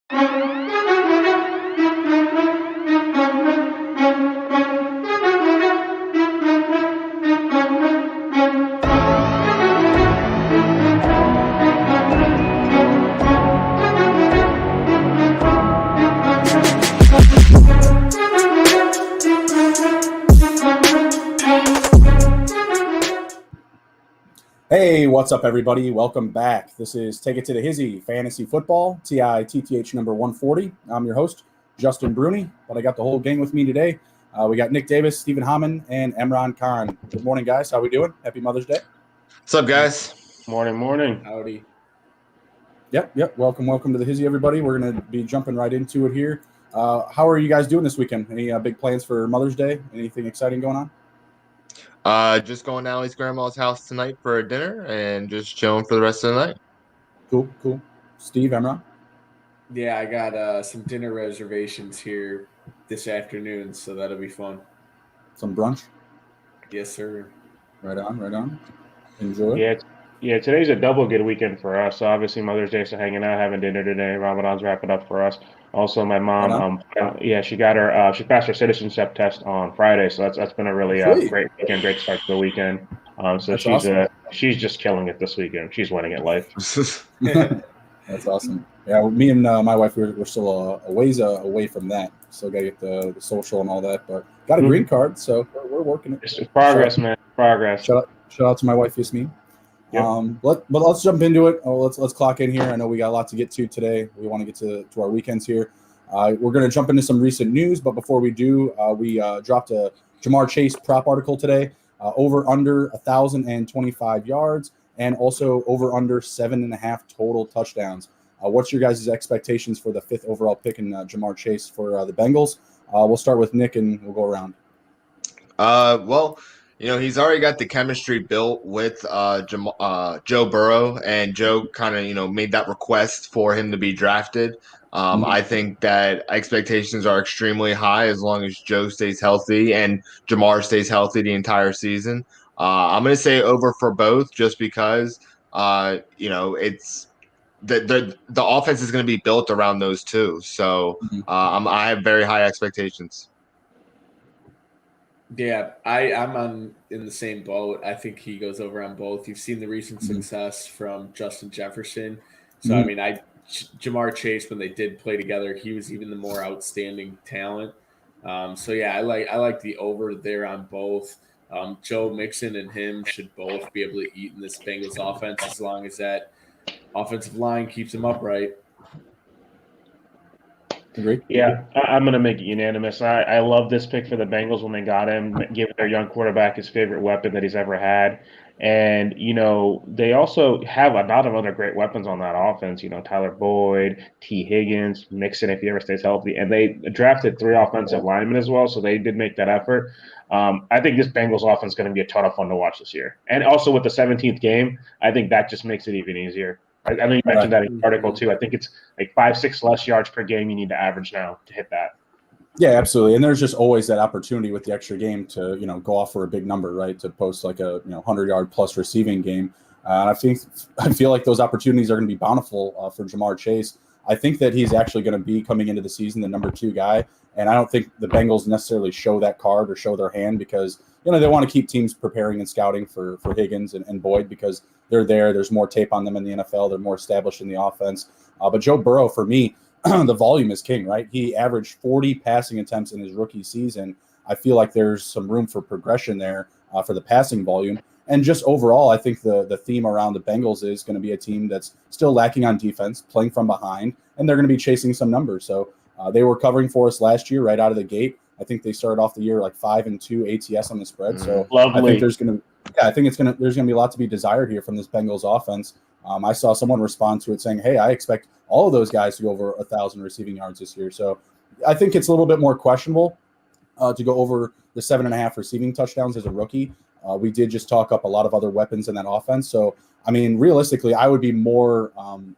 Hey, what's up, everybody? Welcome back. This is Take It to the Hizzy Fantasy Football, TITTH number 140. I'm your host, Justin Bruni, but I got the whole gang with me today. We got Nick Davis, Stephen Hammond, and Emron Khan. Good morning, guys. How we doing? Happy Mother's Day. What's up, guys? Morning. Howdy. Yep. Welcome to the Hizzy, everybody. We're going to be jumping right into it here. How are you guys doing this weekend? Any big plans for Mother's Day? Anything exciting going on? Just going to Allie's grandma's house tonight for a dinner and just chilling for the rest of the night. Cool. Steve, Emron? Yeah, I got some dinner reservations here this afternoon, so that'll be fun. Some brunch? Yes, sir. Right on. Enjoy. Yeah. Today's a double good weekend for us. So obviously Mother's Day, so hanging out, having dinner today. Ramadan's wrapping up for us. Also, my mom, she got her, she passed her citizenship test on Friday, so that's been a really great weekend, great start to the weekend. So she's awesome. She's just killing it this weekend. She's winning at life. That's awesome. Yeah, me and my wife, we're still a ways away from that. Still got to get the social and all that, but got a green card, so we're working it. It's progress, man. Progress. Shout out to my wife, Yasmin. Yep. But let's jump into it. Let's clock in here. I know we got a lot to get to today. We want to get to our weekends here. We're going to jump into some recent news, but before we do, we dropped a Ja'Marr Chase prop article today. Over under 1,025 yards and also over under 7.5 total touchdowns. What's your guys' expectations for the 5th overall pick in Ja'Marr Chase for the Bengals? We'll start with Nick and we'll go around. Well, he's already got the chemistry built with Joe Burrow, and Joe kind of, made that request for him to be drafted. I think that expectations are extremely high as long as Joe stays healthy and Ja'Marr stays healthy the entire season. I'm going to say over for both just because, it's the offense is going to be built around those two. So I have very high expectations. Yeah, I'm in the same boat. I think he goes over on both. You've seen the recent success from Justin Jefferson. So, Ja'Marr Chase, when they did play together, he was even the more outstanding talent. I like the over there on both. Joe Mixon and him should both be able to eat in this Bengals offense as long as that offensive line keeps them upright. Agree? Yeah, I'm going to make it unanimous. I love this pick for the Bengals when they got him, giving their young quarterback his favorite weapon that he's ever had. And, they also have a lot of other great weapons on that offense. Tyler Boyd, T. Higgins, Mixon, if he ever stays healthy. And they drafted 3 offensive linemen as well, so they did make that effort. I think this Bengals offense is going to be a ton of fun to watch this year. And also with the 17th game, I think that just makes it even easier. I know you mentioned that in the article too. I think it's like 5-6 less yards per game you need to average now to hit that. Yeah, absolutely. And there's just always that opportunity with the extra game to, go off for a big number, right? To post like a 100-yard plus receiving game. And I feel like those opportunities are going to be bountiful for Ja'Marr Chase. I think that he's actually going to be coming into the season the number 2 guy. And I don't think the Bengals necessarily show that card or show their hand because, they want to keep teams preparing and scouting for Higgins and Boyd because they're there. There's more tape on them in the NFL. They're more established in the offense. But Joe Burrow, for me, the volume is king, right? He averaged 40 passing attempts in his rookie season. I feel like there's some room for progression there for the passing volume. And just overall, I think the theme around the Bengals is going to be a team that's still lacking on defense, playing from behind, and they're going to be chasing some numbers. So they were covering for us last year right out of the gate. I think they started off the year like 5-2 ATS on the spread. So lovely. I think there's going to be a lot to be desired here from this Bengals offense. I saw someone respond to it saying, "Hey, I expect all of those guys to go over 1,000 receiving yards this year." So I think it's a little bit more questionable to go over the 7.5 receiving touchdowns as a rookie. We did just talk up a lot of other weapons in that offense. So, realistically, I would be more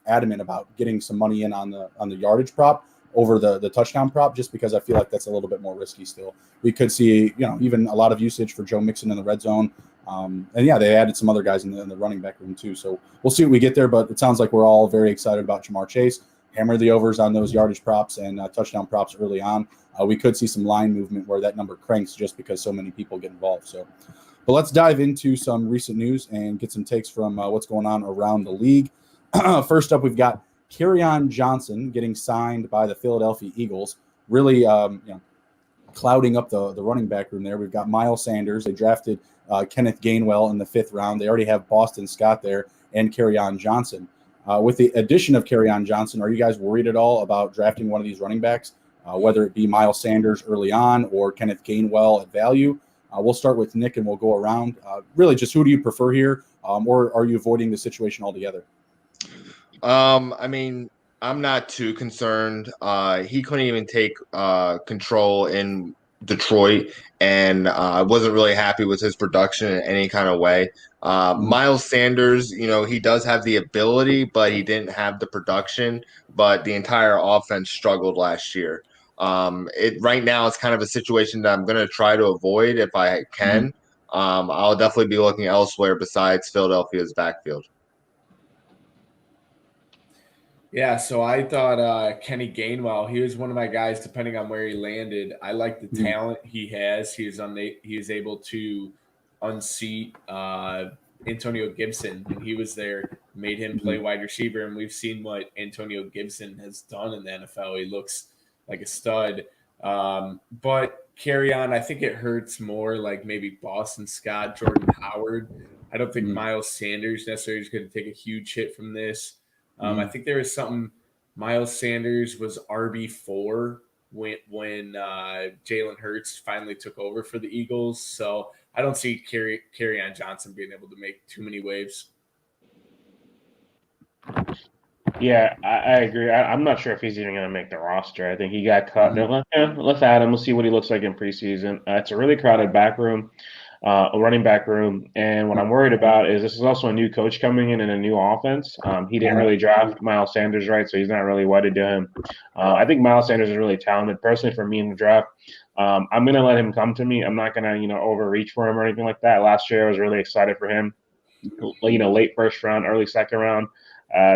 adamant about getting some money in on the yardage prop over the touchdown prop, just because I feel like that's a little bit more risky still. We could see, even a lot of usage for Joe Mixon in the red zone. They added some other guys in the running back room too. So we'll see what we get there, but it sounds like we're all very excited about Ja'Marr Chase. hammer the overs on those yardage props and touchdown props early on, we could see some line movement where that number cranks just because so many people get involved. So, but let's dive into some recent news and get some takes from what's going on around the league. First up, we've got Kerryon Johnson getting signed by the Philadelphia Eagles, really clouding up the running back room there. We've got Miles Sanders. They drafted Kenneth Gainwell in the 5th round. They already have Boston Scott there and Kerryon Johnson. With the addition of Kerryon Johnson, are you guys worried at all about drafting one of these running backs, whether it be Miles Sanders early on or Kenneth Gainwell at value? We'll start with Nick and we'll go around. Really, just who do you prefer here, or are you avoiding the situation altogether? I mean, I'm not too concerned. He couldn't even take control in Detroit, and I wasn't really happy with his production in any kind of way. Miles Sanders, he does have the ability, but he didn't have the production. But the entire offense struggled last year. Right now, it's kind of a situation that I'm going to try to avoid if I can. I'll definitely be looking elsewhere besides Philadelphia's backfield. Yeah, so I thought Kenny Gainwell, he was one of my guys, depending on where he landed. I like the talent he has. He is able to unseat Antonio Gibson when he was there, made him play wide receiver, and we've seen what Antonio Gibson has done in the NFL. He looks like a stud. But Kerryon, I think it hurts more like maybe Boston Scott, Jordan Howard. I don't think Miles Sanders necessarily is going to take a huge hit from this. I think there was something. Miles Sanders was RB4 when Jalen Hurts finally took over for the Eagles. So I don't see Kerryon Johnson being able to make too many waves. Yeah, I agree. I'm not sure if he's even going to make the roster. I think he got cut. Let's add him. We'll see what he looks like in preseason. It's a really crowded back room. A running back room. And what I'm worried about is this is also a new coach coming in and a new offense. He didn't really draft Miles Sanders right, so he's not really wedded to him. I think Miles Sanders is really talented. Personally, for me in the draft, I'm going to let him come to me. I'm not going to, overreach for him or anything like that. Last year, I was really excited for him. Late first round, early second round.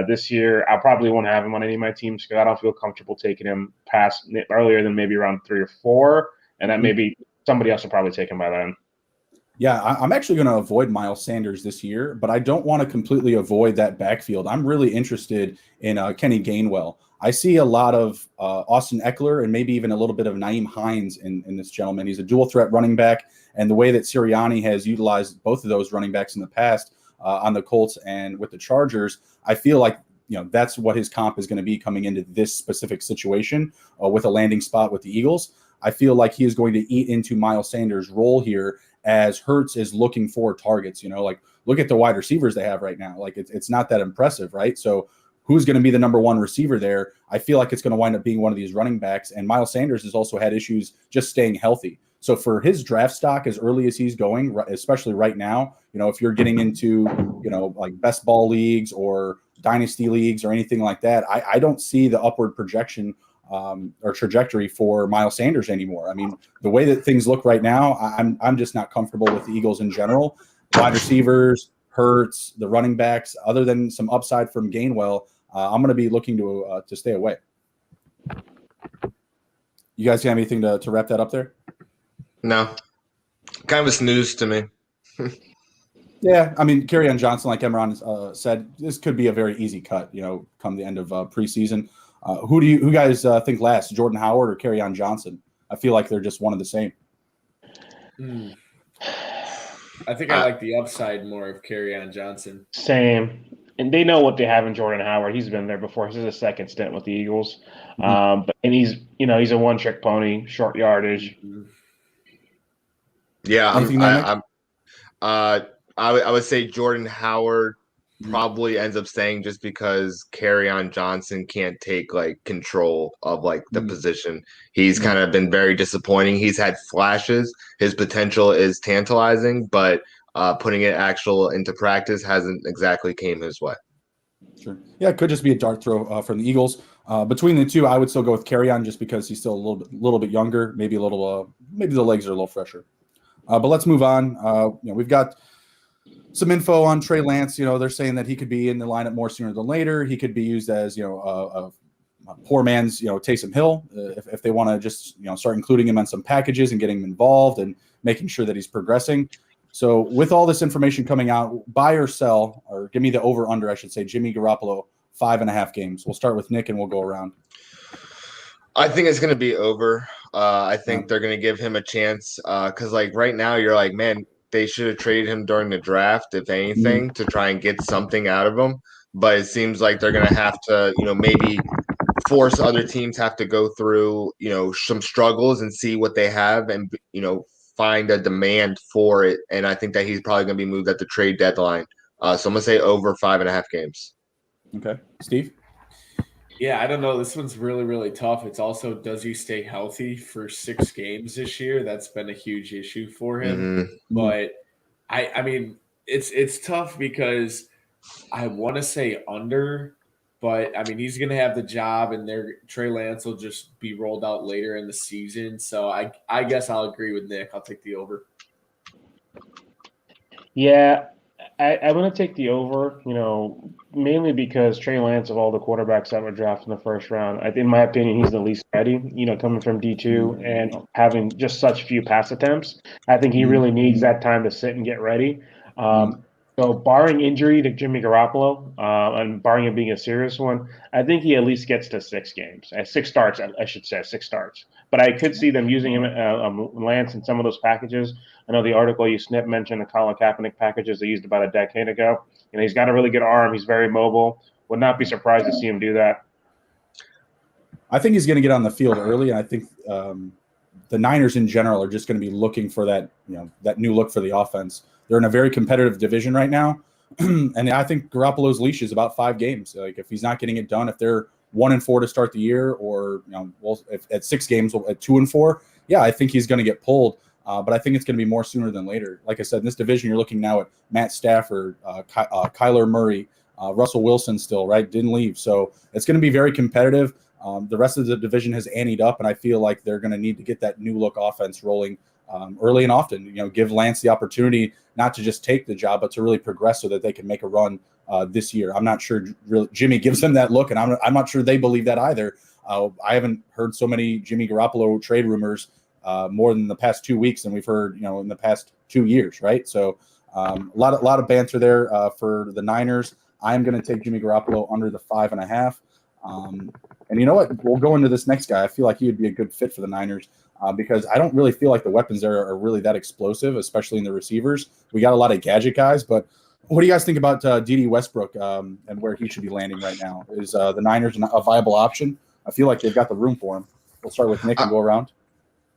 This year, I probably won't have him on any of my teams because I don't feel comfortable taking him past earlier than maybe around 3 or 4, and that maybe somebody else will probably take him by then. Yeah, I'm actually going to avoid Miles Sanders this year, but I don't want to completely avoid that backfield. I'm really interested in Kenny Gainwell. I see a lot of Austin Eckler and maybe even a little bit of Nyheim Hines in this gentleman. He's a dual threat running back, and the way that Sirianni has utilized both of those running backs in the past on the Colts and with the Chargers, I feel like that's what his comp is going to be coming into this specific situation with a landing spot with the Eagles. I feel like he is going to eat into Miles Sanders' role here as Hurts is looking for targets. Look at the wide receivers they have right now. Like it's not that impressive, right? So who's going to be the number one receiver there? I feel like it's going to wind up being one of these running backs. And Miles Sanders has also had issues just staying healthy. So for his draft stock as early as he's going, especially right now, if you're getting into, like best ball leagues or dynasty leagues or anything like that, I don't see the upward projection or trajectory for Miles Sanders anymore. I mean, the way that things look right now, I'm just not comfortable with the Eagles in general. Wide receivers, Hurts, the running backs, other than some upside from Gainwell, I'm going to be looking to stay away. You guys have anything to wrap that up there? No. Kind of a snooze to me. Yeah, I mean, Kerryon Johnson, like Emron said, this could be a very easy cut, come the end of preseason. Who do you guys think last, Jordan Howard or Kerryon Johnson? I feel like they're just one of the same. I think I like the upside more of Kerryon Johnson. Same. And they know what they have in Jordan Howard. He's been there before. This is his second stint with the Eagles. And he's a one-trick pony, short yardage. Yeah, I would say Jordan Howard probably ends up staying just because Kerryon Johnson can't take control of the position. He's kind of been very disappointing. He's had flashes. His potential is tantalizing, but putting it into practice hasn't exactly came his way. Sure. Yeah, it could just be a dart throw from the Eagles. Between the two, I would still go with Kerryon just because he's still a little bit younger. Maybe a little. Maybe the legs are a little fresher. But let's move on. We've got some info on Trey Lance. They're saying that he could be in the lineup more sooner than later. He could be used as a poor man's, Taysom Hill, if they want to just, start including him on some packages and getting him involved and making sure that he's progressing. So with all this information coming out, buy or sell, or give me the over under, I should say, Jimmy Garoppolo, 5.5 games. We'll start with Nick and we'll go around. I think it's going to be over. I think they're going to give him a chance because, like, right now you're like, man, they should have traded him during the draft, if anything, to try and get something out of him. But it seems like they're going to have to, maybe force other teams have to go through, some struggles and see what they have and, find a demand for it. And I think that he's probably going to be moved at the trade deadline. So I'm going to say over 5.5 games. Okay. Steve? Yeah, I don't know. This one's really, really tough. It's also, does he stay healthy for 6 games this year? That's been a huge issue for him. But I mean, it's tough because I want to say under, but I mean, he's going to have the job, and Trey Lance will just be rolled out later in the season. So I guess I'll agree with Nick. I'll take the over. Yeah, I want to take the over, mainly because Trey Lance, of all the quarterbacks that were drafted in the first round, in my opinion, he's the least ready, coming from D2 and having just such few pass attempts. I think he really needs that time to sit and get ready. So barring injury to Jimmy Garoppolo, and barring it being a serious one, I think he at least gets to 6 games. 6 starts, I should say, 6 starts. But I could see them using him, Lance, in some of those packages. I know the article you mentioned, the Colin Kaepernick packages they used about a decade ago. He's got a really good arm. He's very mobile. Would not be surprised to see him do that. I think he's going to get on the field early, and I think the Niners in general are just going to be looking for that, that new look for the offense. They're in a very competitive division right now, and I think Garoppolo's leash is about 5 games. Like, if he's not getting it done, if they're 1-4 to start the year, or if at 6 games at 2-4, yeah, I think he's going to get pulled. But I think it's going to be more sooner than later. Like I said, in this division, you're looking now at Matt Stafford, Kyler Murray, Russell Wilson still, right? Didn't leave. So it's going to be very competitive. The rest of the division has anteed up, and I feel like they're going to need to get that new look offense rolling early and often. Give Lance the opportunity not to just take the job, but to really progress so that they can make a run this year. I'm not sure Jimmy gives them that look, and I'm not sure they believe that either. I haven't heard so many Jimmy Garoppolo trade rumors more than the past 2 weeks than we've heard, in the past 2 years, right? So a lot of banter there for the Niners. I'm going to take Jimmy Garoppolo under the 5.5. And you know what? We'll go into this next guy. I feel like he would be a good fit for the Niners because I don't really feel like the weapons there are really that explosive, especially in the receivers. We got a lot of gadget guys, but what do you guys think about D.D. Westbrook and where he should be landing right now? Is the Niners a viable option? I feel like they've got the room for him. We'll start with Nick and go around.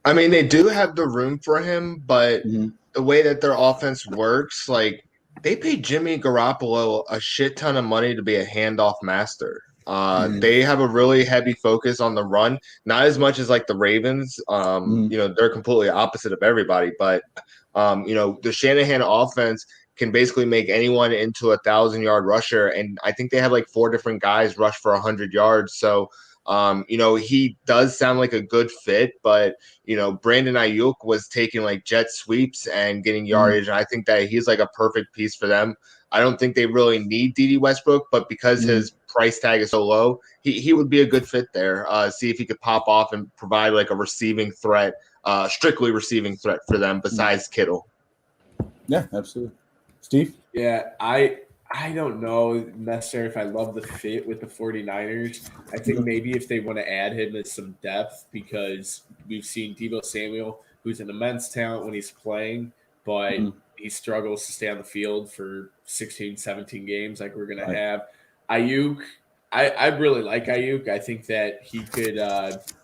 I mean, they do have the room for him, but the way that their offense works, like, they pay Jimmy Garoppolo a shit ton of money to be a handoff master. They have a really heavy focus on the run, not as much as like the Ravens. They're completely opposite of everybody, but the Shanahan offense can basically make anyone into a 1,000-yard rusher, and I think they have like 4 different guys rush for 100 yards. So he does sound like a good fit, but Brandon Ayuk was taking like jet sweeps and getting yardage, and I think that he's like a perfect piece for them. I don't think they really need D.D. Westbrook, but because his price tag is so low, he would be a good fit there. See if he could pop off and provide like a receiving threat, strictly receiving threat for them besides Kittle. Yeah, absolutely. Steve? Yeah, I don't know necessarily if I love the fit with the 49ers. I think maybe if they want to add him as some depth, because we've seen Deebo Samuel, who's an immense talent when he's playing, but he struggles to stay on the field for 16, 17 games like we're going to have. Ayuk, I really like Ayuk. I think that he could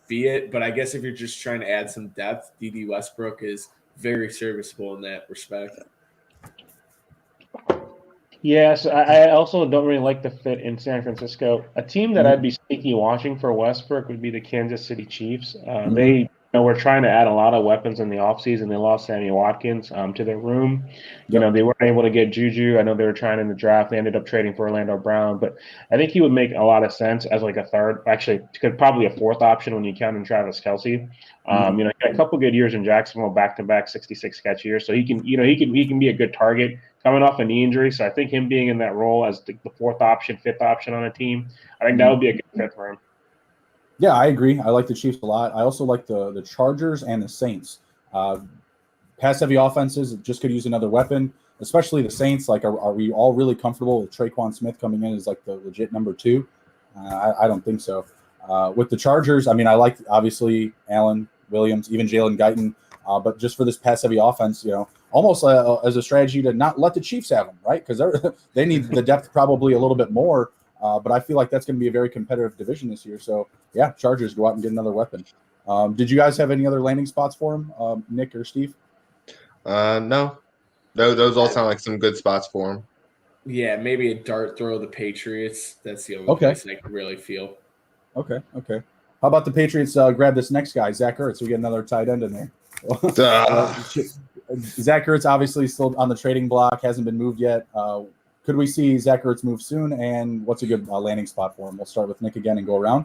be it, but I guess if you're just trying to add some depth, D.D. Westbrook is very serviceable in that respect. Yes, I also don't really like the fit in San Francisco. A team that I'd be sneaky watching for Westbrook would be the Kansas City Chiefs. They were trying to add a lot of weapons in the offseason. They lost Sammy Watkins to their room. They weren't able to get Juju. I know they were trying in the draft. They ended up trading for Orlando Brown. But I think he would make a lot of sense as like a third, actually probably a 4th option when you count in Travis Kelce. He had a couple good years in Jacksonville, back-to-back 66 catch years. So he can be a good target coming off a knee injury. So I think him being in that role as the 4th option, 5th option on a team, I think that would be a good fit for him. Yeah, I agree. I like the Chiefs a lot. I also like the Chargers and the Saints. Pass-heavy offenses just could use another weapon, especially the Saints. Like, are we all really comfortable with Traquan Smith coming in as like the legit number 2? I don't think so. With the Chargers, I mean, I like obviously Allen Williams, even Jalen Guyton, but just for this pass-heavy offense, almost as a strategy to not let the Chiefs have them, right? Because they need the depth probably a little bit more. But I feel like that's going to be a very competitive division this year. So, yeah, Chargers, go out and get another weapon. Did you guys have any other landing spots for him, Nick or Steve? No. Those all sound like some good spots for him. Yeah, maybe a dart throw the Patriots. That's the only Okay. place I can really feel. Okay. How about the Patriots grab this next guy, Zach Ertz? We get another tight end in there. Zach Ertz obviously still on the trading block, hasn't been moved yet. Could we see Zach Ertz move soon? And what's a good landing spot for him? We'll start with Nick again and go around.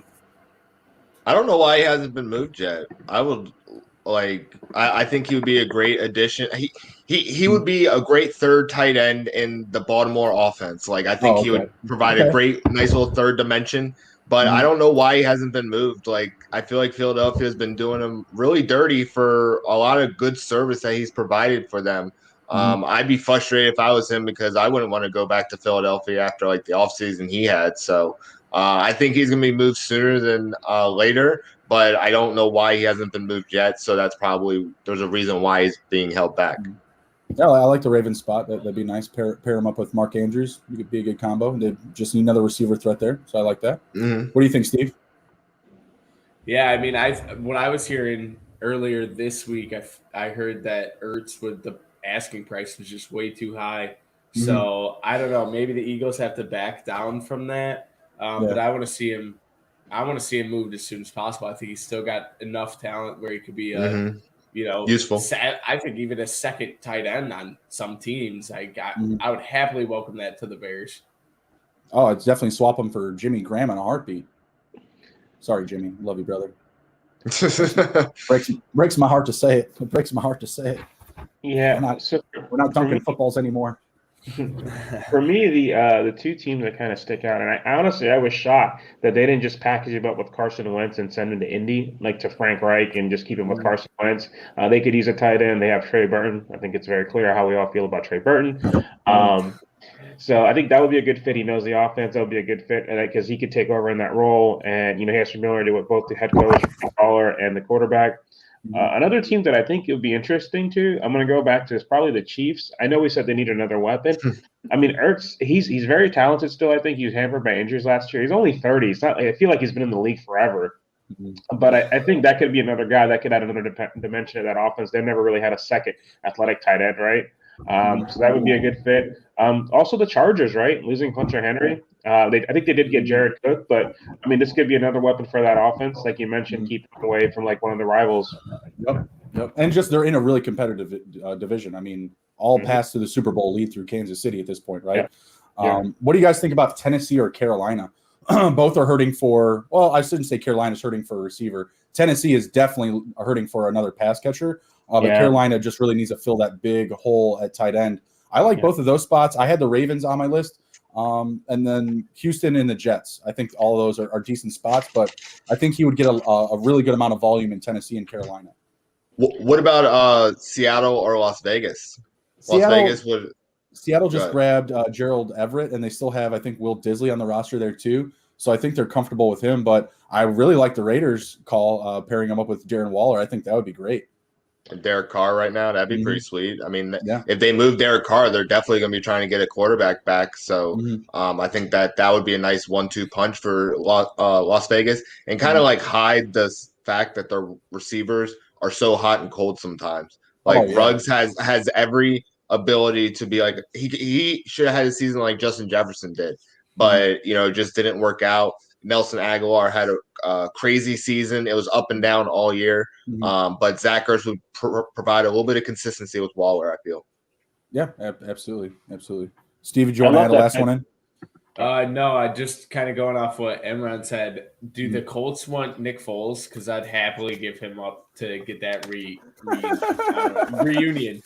I don't know why he hasn't been moved yet. I think he would be a great addition. He would be a great third tight end in the Baltimore offense. Like, I think he would provide a great, nice little third dimension. But I don't know why he hasn't been moved. Like, I feel like Philadelphia has been doing him really dirty for a lot of good service that he's provided for them. I'd be frustrated if I was him because I wouldn't want to go back to Philadelphia after like the offseason he had. So I think he's going to be moved sooner than later, but I don't know why he hasn't been moved yet. So there's a reason why he's being held back. Yeah, I like the Ravens spot. That'd be nice. Pair him up with Mark Andrews. It could be a good combo. They just need another receiver threat there. So I like that. Mm-hmm. What do you think, Steve? Yeah, I mean, what I was hearing earlier this week, I heard that Ertz with the asking price was just way too high. So I don't know. Maybe the Eagles have to back down from that. But I want to see him. I want to see him moved as soon as possible. I think he's still got enough talent where he could be useful. I think even a second tight end on some teams. I would happily welcome that to the Bears. Oh, I'd definitely swap him for Jimmy Graham in a heartbeat. Sorry, Jimmy. Love you, brother. breaks my heart to say it. It breaks my heart to say it. Yeah, we're not dunking footballs anymore. For me, the two teams that kind of stick out, and I was shocked that they didn't just package him up with Carson Wentz and send him to Indy, like to Frank Reich, and just keep him with Carson Wentz. They could use a tight end. They have Trey Burton. I think it's very clear how we all feel about Trey Burton. So I think that would be a good fit. He knows the offense. That would be a good fit because he could take over in that role, and he has familiarity with both the head coach, caller, and the quarterback. Another team that I think it would be interesting to, I'm going to go back to, is probably the Chiefs. I know we said they need another weapon. I mean, Ertz, he's very talented still. I think he was hampered by injuries last year. He's only 30. It's not. I feel like he's been in the league forever. But I think that could be another guy that could add another dimension to that offense. They've never really had a second athletic tight end, right? So that would be a good fit. Also, the Chargers, right? Losing Hunter Henry. I think they did get Jared Cook, but I mean, this could be another weapon for that offense, like you mentioned, keep them away from like one of the rivals. Yep. And just they're in a really competitive division. I mean, all paths to the Super Bowl lead through Kansas City at this point, right? What do you guys think about Tennessee or Carolina? Both are hurting for. Well, I shouldn't say Carolina's hurting for a receiver. Tennessee is definitely hurting for another pass catcher. But Carolina just really needs to fill that big hole at tight end. I like both of those spots. I had the Ravens on my list, and then Houston and the Jets. I think all of those are decent spots, but I think he would get a really good amount of volume in Tennessee and Carolina. What about Seattle or Las Vegas? Seattle just grabbed Gerald Everett, and they still have, I think, Will Disley on the roster there too. So I think they're comfortable with him. But I really like the Raiders call pairing him up with Darren Waller. I think that would be great. Derek Carr right now, that'd be pretty sweet. I mean, if they move Derek Carr, they're definitely going to be trying to get a quarterback back. So I think that would be a nice 1-2 punch for Las Vegas and kind of like hide the fact that their receivers are so hot and cold sometimes. Like Ruggs has every ability to be like he should have had a season like Justin Jefferson did, but just didn't work out. Nelson Aguilar had a crazy season. It was up and down all year. But Zach Ertz would provide a little bit of consistency with Waller, I feel. Yeah, absolutely. Steve, do you want to add a last one in? No, I just kind of going off what Emron said. Do the Colts want Nick Foles? Because I'd happily give him up to get that reunion.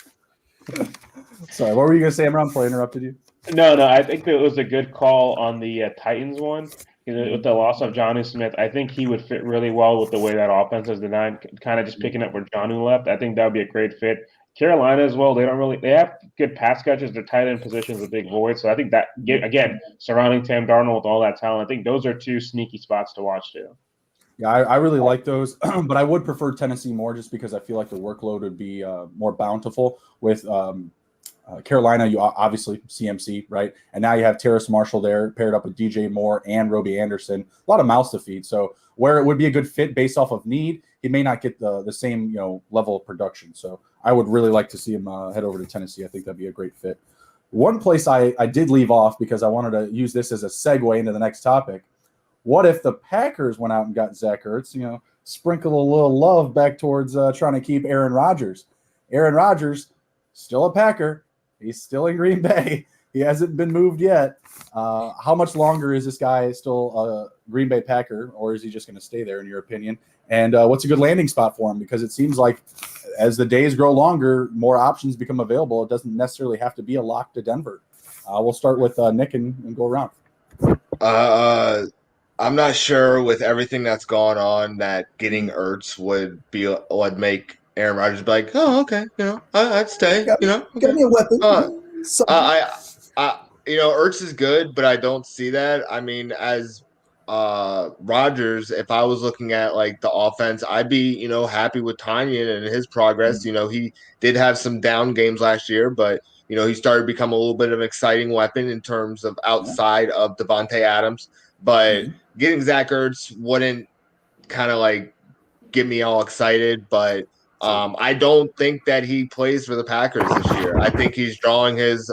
Sorry, what were you going to say, Emron, before I interrupted you? No, I think it was a good call on the Titans one. With the loss of Jonnu Smith, I think he would fit really well with the way that offense is designed, kind of just picking up where Jonnu left. I think that would be a great fit. Carolina as well, they have good pass catchers. Their tight end position is a big void. So I think that, again, surrounding Sam Darnold with all that talent, I think those are two sneaky spots to watch too. Yeah, I really like those, but I would prefer Tennessee more just because I feel like the workload would be more bountiful with Carolina. You obviously CMC, right? And now you have Terrace Marshall there paired up with DJ Moore and Robbie Anderson. A lot of mouths to feed. So where it would be a good fit based off of need, he may not get the same level of production. So I would really like to see him head over to Tennessee. I think that'd be a great fit. One place I did leave off because I wanted to use this as a segue into the next topic. What if the Packers went out and got Zach Ertz, sprinkle a little love back towards trying to keep Aaron Rodgers. Aaron Rodgers, still a Packer. He's still in Green Bay. He hasn't been moved yet. How much longer is this guy still a Green Bay Packer, or is he just going to stay there, in your opinion? And what's a good landing spot for him? Because it seems like as the days grow longer, more options become available. It doesn't necessarily have to be a lock to Denver. We'll start with Nick and go around. I'm not sure with everything that's gone on that getting Ertz would make Aaron Rodgers be like, oh, okay, I'd stay, Get me a weapon. Ertz is good, but I don't see that. I mean, as Rodgers, if I was looking at like the offense, I'd be, happy with Tanyan and his progress. He did have some down games last year, but he started to become a little bit of an exciting weapon in terms of outside of Devontae Adams. But getting Zach Ertz wouldn't kind of like get me all excited, but I don't think that he plays for the Packers this year. I think he's drawing his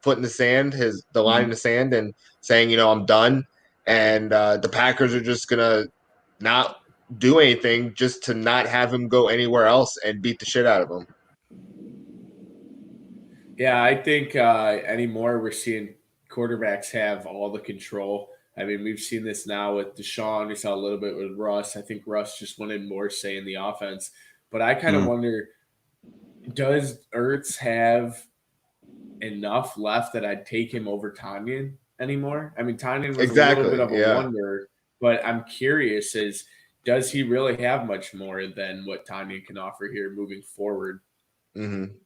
foot in the sand, the line in the sand, and saying, I'm done. And the Packers are just gonna not do anything just to not have him go anywhere else and beat the shit out of him. Yeah, I think anymore we're seeing quarterbacks have all the control. I mean, we've seen this now with Deshaun. We saw a little bit with Russ. I think Russ just wanted more say in the offense. But I kind of wonder, does Ertz have enough left that I'd take him over Tanyan anymore? I mean, Tanyan was a little bit of a wonder, but I'm curious does he really have much more than what Tanyan can offer here moving forward? Mm-hmm.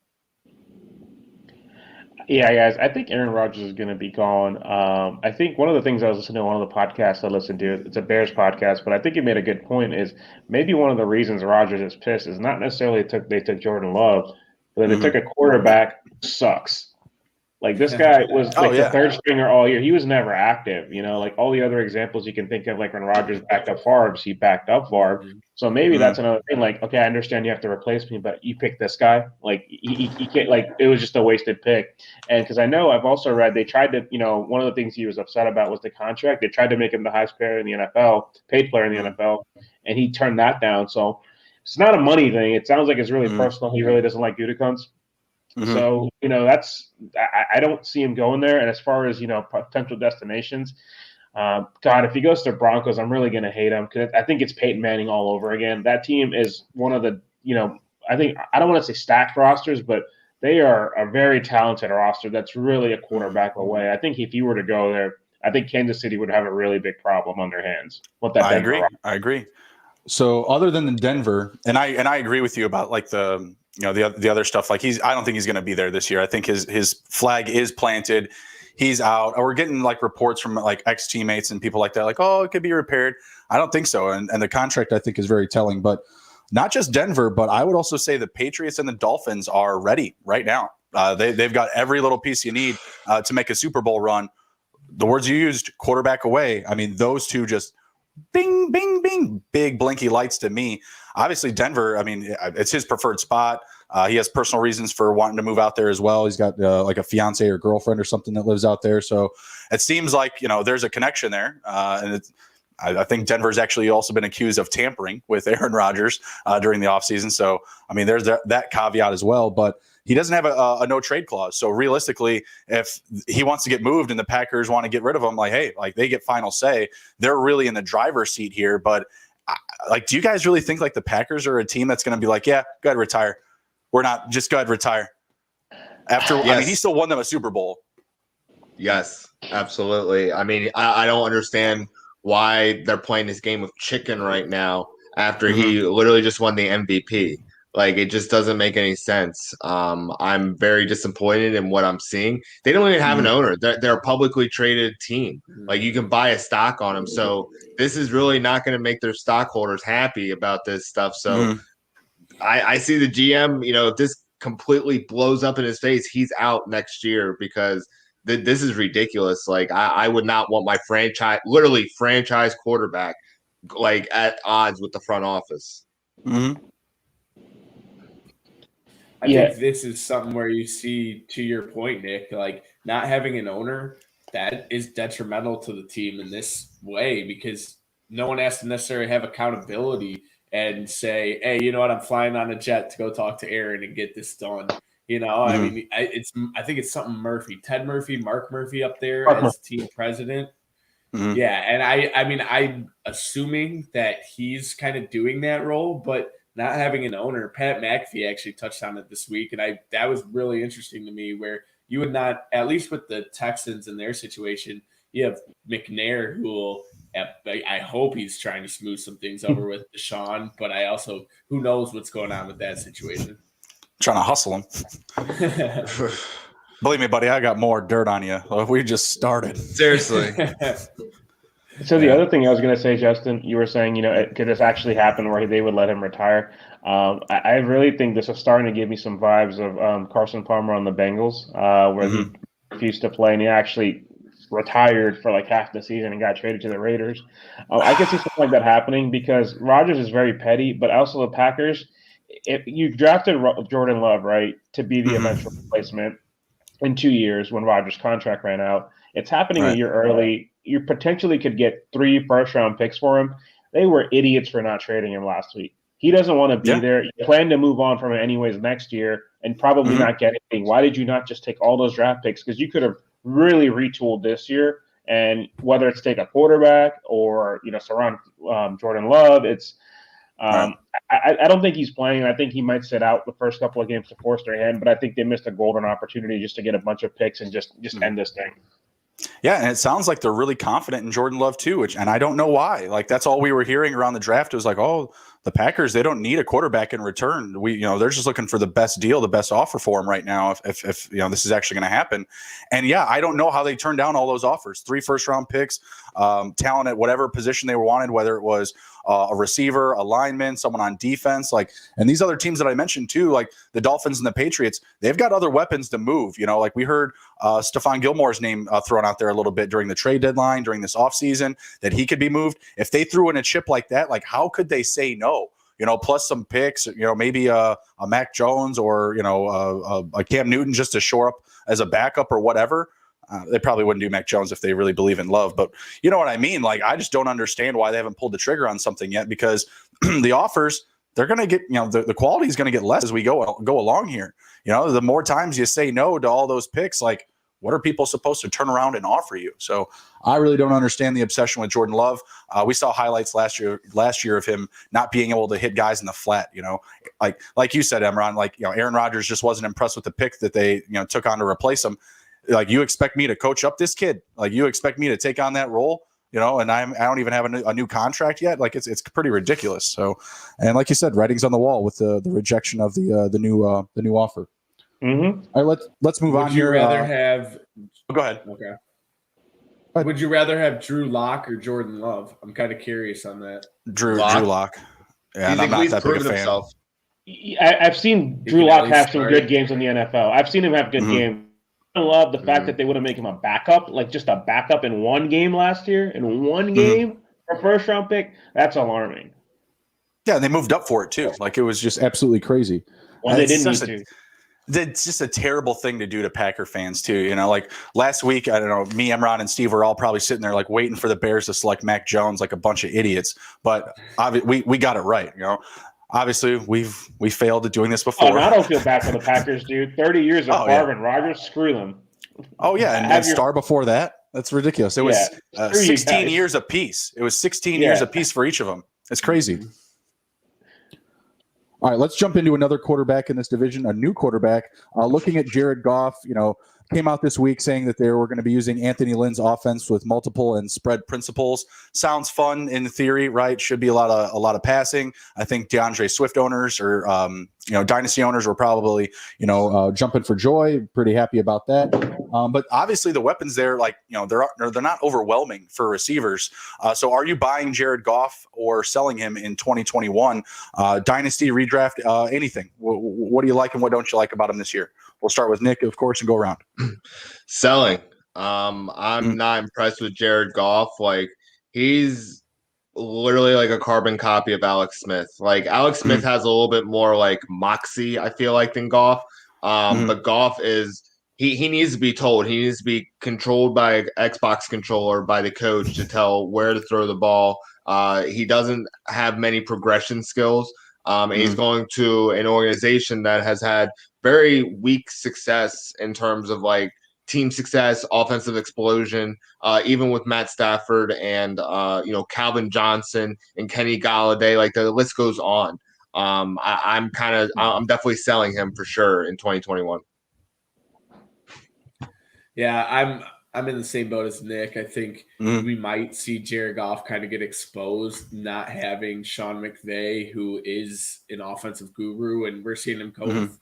Yeah, guys, I think Aaron Rodgers is going to be gone. I think one of the things I was listening to, one of the podcasts I listened to, it's a Bears podcast, but I think he made a good point is maybe one of the reasons Rodgers is pissed is not necessarily they took Jordan Love, but they took a quarterback who sucks. Like this guy was the third stringer all year. He was never active, like all the other examples you can think of, like when Rodgers backed up Favre, he backed up Favre. So maybe that's another thing. Like, okay, I understand you have to replace me, but you picked this guy. Like he can't. Like it was just a wasted pick. And because I know I've also read they tried to, one of the things he was upset about was the contract. They tried to make him the highest player in the NFL, paid player in the NFL, and he turned that down. So it's not a money thing. It sounds like it's really personal. He really doesn't like Gutekunst. So, I don't see him going there. And as far as, potential destinations, God, if he goes to Broncos, I'm really going to hate him because I think it's Peyton Manning all over again. That team is one of the, I don't want to say stacked rosters, but they are a very talented roster that's really a quarterback away. I think if he were to go there, I think Kansas City would have a really big problem on their hands. I agree. So other than Denver, and I agree with you about like the other stuff, like I don't think he's going to be there this year. I think his flag is planted. He's out. We're getting like reports from like ex-teammates and people like that, like, oh, it could be repaired. I don't think so. And the contract I think is very telling, but not just Denver, but I would also say the Patriots and the Dolphins are ready right now. They've got every little piece you need to make a Super Bowl run. The words you used, quarterback away. I mean, those two just bing, bing, bing, big blinky lights to me. Obviously, Denver, I mean, it's his preferred spot. He has personal reasons for wanting to move out there as well. He's got like a fiance or girlfriend or something that lives out there. So it seems like, there's a connection there. And I think Denver's actually also been accused of tampering with Aaron Rodgers during the offseason. So, I mean, there's that caveat as well. But he doesn't have a no trade clause. So realistically, if he wants to get moved and the Packers want to get rid of him, like, hey, like they get final say. They're really in the driver's seat here. But do you guys really think like the Packers are a team that's going to be like, yeah, go ahead, retire? We're not, just go ahead, retire. Yes. I mean, he still won them a Super Bowl. Yes, absolutely. I mean, I don't understand why they're playing this game of chicken right now after he literally just won the MVP. Like, it just doesn't make any sense. I'm very disappointed in what I'm seeing. They don't even have an owner. They're a publicly traded team. Like, you can buy a stock on them. So this is really not going to make their stockholders happy about this stuff. So I see the GM, if this completely blows up in his face, he's out next year because this is ridiculous. Like, I would not want my franchise quarterback, like, at odds with the front office. I think this is something where you see, to your point, Nick, like not having an owner, that is detrimental to the team in this way because no one has to necessarily have accountability and say, hey, you know what, I'm flying on a jet to go talk to Aaron and get this done. I mean, I think it's something Mark Murphy up there as team president. Yeah, and I mean, I'm assuming that he's kind of doing that role, but not having an owner. Pat McAfee actually touched on it this week, and that was really interesting to me where you would not, at least with the Texans in their situation, you have McNair who will, I hope he's trying to smooth some things over with Deshaun, but I also, who knows what's going on with that situation. Trying to hustle him. Believe me, buddy, I got more dirt on you. We just started. Seriously. So the other thing I was going to say, Justin, you were saying, could this actually happen where they would let him retire? I really think this is starting to give me some vibes of Carson Palmer on the Bengals, where he refused to play and he actually retired for like half the season and got traded to the Raiders. I can see something like that happening because Rodgers is very petty, but also the Packers, you drafted Jordan Love, right, to be the eventual replacement in 2 years when Rodgers' contract ran out. It's happening a year early. You potentially could get 3 first-round picks for him. They were idiots for not trading him last week. He doesn't want to be there. You plan to move on from it anyways next year and probably not get anything. Why did you not just take all those draft picks? Because you could have really retooled this year, and whether it's take a quarterback or surround Jordan Love, it's I don't think he's playing. I think he might sit out the first couple of games to force their hand, but I think they missed a golden opportunity just to get a bunch of picks and just end this thing. Yeah, and it sounds like they're really confident in Jordan Love too, and I don't know why. Like, that's all we were hearing around the draft. It was like, oh, the Packers, they don't need a quarterback in return. They're just looking for the best deal, the best offer for him right now. If this is actually going to happen, and I don't know how they turned down all those offers. 3 first-round picks, talent at whatever position they wanted, whether it was a receiver, a lineman, someone on defense, and these other teams that I mentioned too, like the Dolphins and the Patriots, they've got other weapons to move. Like we heard Stephon Gilmore's name thrown out there a little bit during the trade deadline, during this offseason, that he could be moved. If they threw in a chip like that, like how could they say no? Plus some picks, maybe a Mac Jones or, a Cam Newton just to shore up as a backup or whatever. They probably wouldn't do Mac Jones if they really believe in Love, but you know what I mean? Like, I just don't understand why they haven't pulled the trigger on something yet, because the offers, they're going to get, the quality is going to get less as we go along here. The more times you say no to all those picks, like, what are people supposed to turn around and offer you? So I really don't understand the obsession with Jordan Love. We saw highlights last year of him not being able to hit guys in the flat, like you said, Emron, Aaron Rodgers just wasn't impressed with the pick that they, took on to replace him. Like, you expect me to coach up this kid? Like, you expect me to take on that role? And I don't even have a new contract yet. Like, it's pretty ridiculous. So, and like you said, writing's on the wall with the rejection of the new offer. Mm-hmm. All right, let's move on. Would you rather have? Go ahead. Okay. Would you rather have Drew Lock or Jordan Love? I'm kind of curious on that. Drew Lock. Yeah, and I'm not that big a fan. Himself? I've seen Drew Lock have some good games in the NFL. I've seen him have good games. I love the fact that they wouldn't make him a backup, like just a backup in one game last year, in one game for first round pick. That's alarming. Yeah, and they moved up for it too. Like, it was just absolutely crazy. Well, they didn't need to. It's just a terrible thing to do to Packer fans too. Like last week, I don't know, me, Emron, and Steve were all probably sitting there like waiting for the Bears to select Mac Jones like a bunch of idiots. But we got it right. Obviously, we failed at doing this before. Oh, I don't feel bad for the Packers, dude. 30 years of Favre and Rodgers, screw them. Oh, yeah, and Star before that? That's ridiculous. It was 16 years apiece. It was 16 years apiece for each of them. It's crazy. All right, let's jump into another quarterback in this division, a new quarterback. Looking at Jared Goff, came out this week saying that they were going to be using Anthony Lynn's offense with multiple and spread principles. Sounds fun in theory, right? Should be a lot of passing. I think DeAndre Swift owners or dynasty owners were probably jumping for joy. Pretty happy about that. But obviously the weapons there, they're not overwhelming for receivers. So are you buying Jared Goff or selling him in 2021? Dynasty, redraft, anything? What do you like and what don't you like about him this year? We'll start with Nick, of course, and go around. Selling. I'm not impressed with Jared Goff. Like, he's literally like a carbon copy of Alex Smith. Like, Alex Smith has a little bit more like moxie, I feel like, than Goff. But Goff is he needs to be told. He needs to be controlled by an Xbox controller by the coach to tell where to throw the ball. He doesn't have many progression skills. And he's going to an organization that has had very weak success in terms of like team success, offensive explosion, even with Matt Stafford and Calvin Johnson and Kenny Galladay. Like, the list goes on. I'm definitely selling him for sure in 2021. Yeah, I'm in the same boat as Nick. I think we might see Jared Goff kind of get exposed, not having Sean McVay, who is an offensive guru, and we're seeing him go with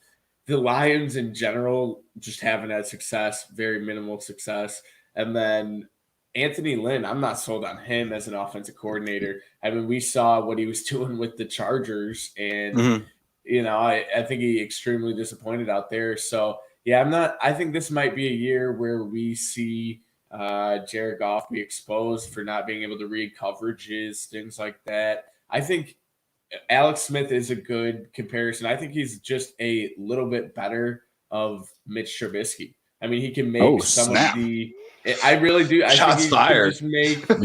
the Lions in general, just haven't had success, very minimal success. And then Anthony Lynn, I'm not sold on him as an offensive coordinator. I mean, we saw what he was doing with the Chargers, and I think he extremely disappointed out there. So yeah, I think this might be a year where we see Jared Goff be exposed for not being able to read coverages, things like that. I think Alex Smith is a good comparison. I think he's just a little bit better of Mitch Trubisky. I mean, he can make some of the. I really do. I Shots think he fired. can just make some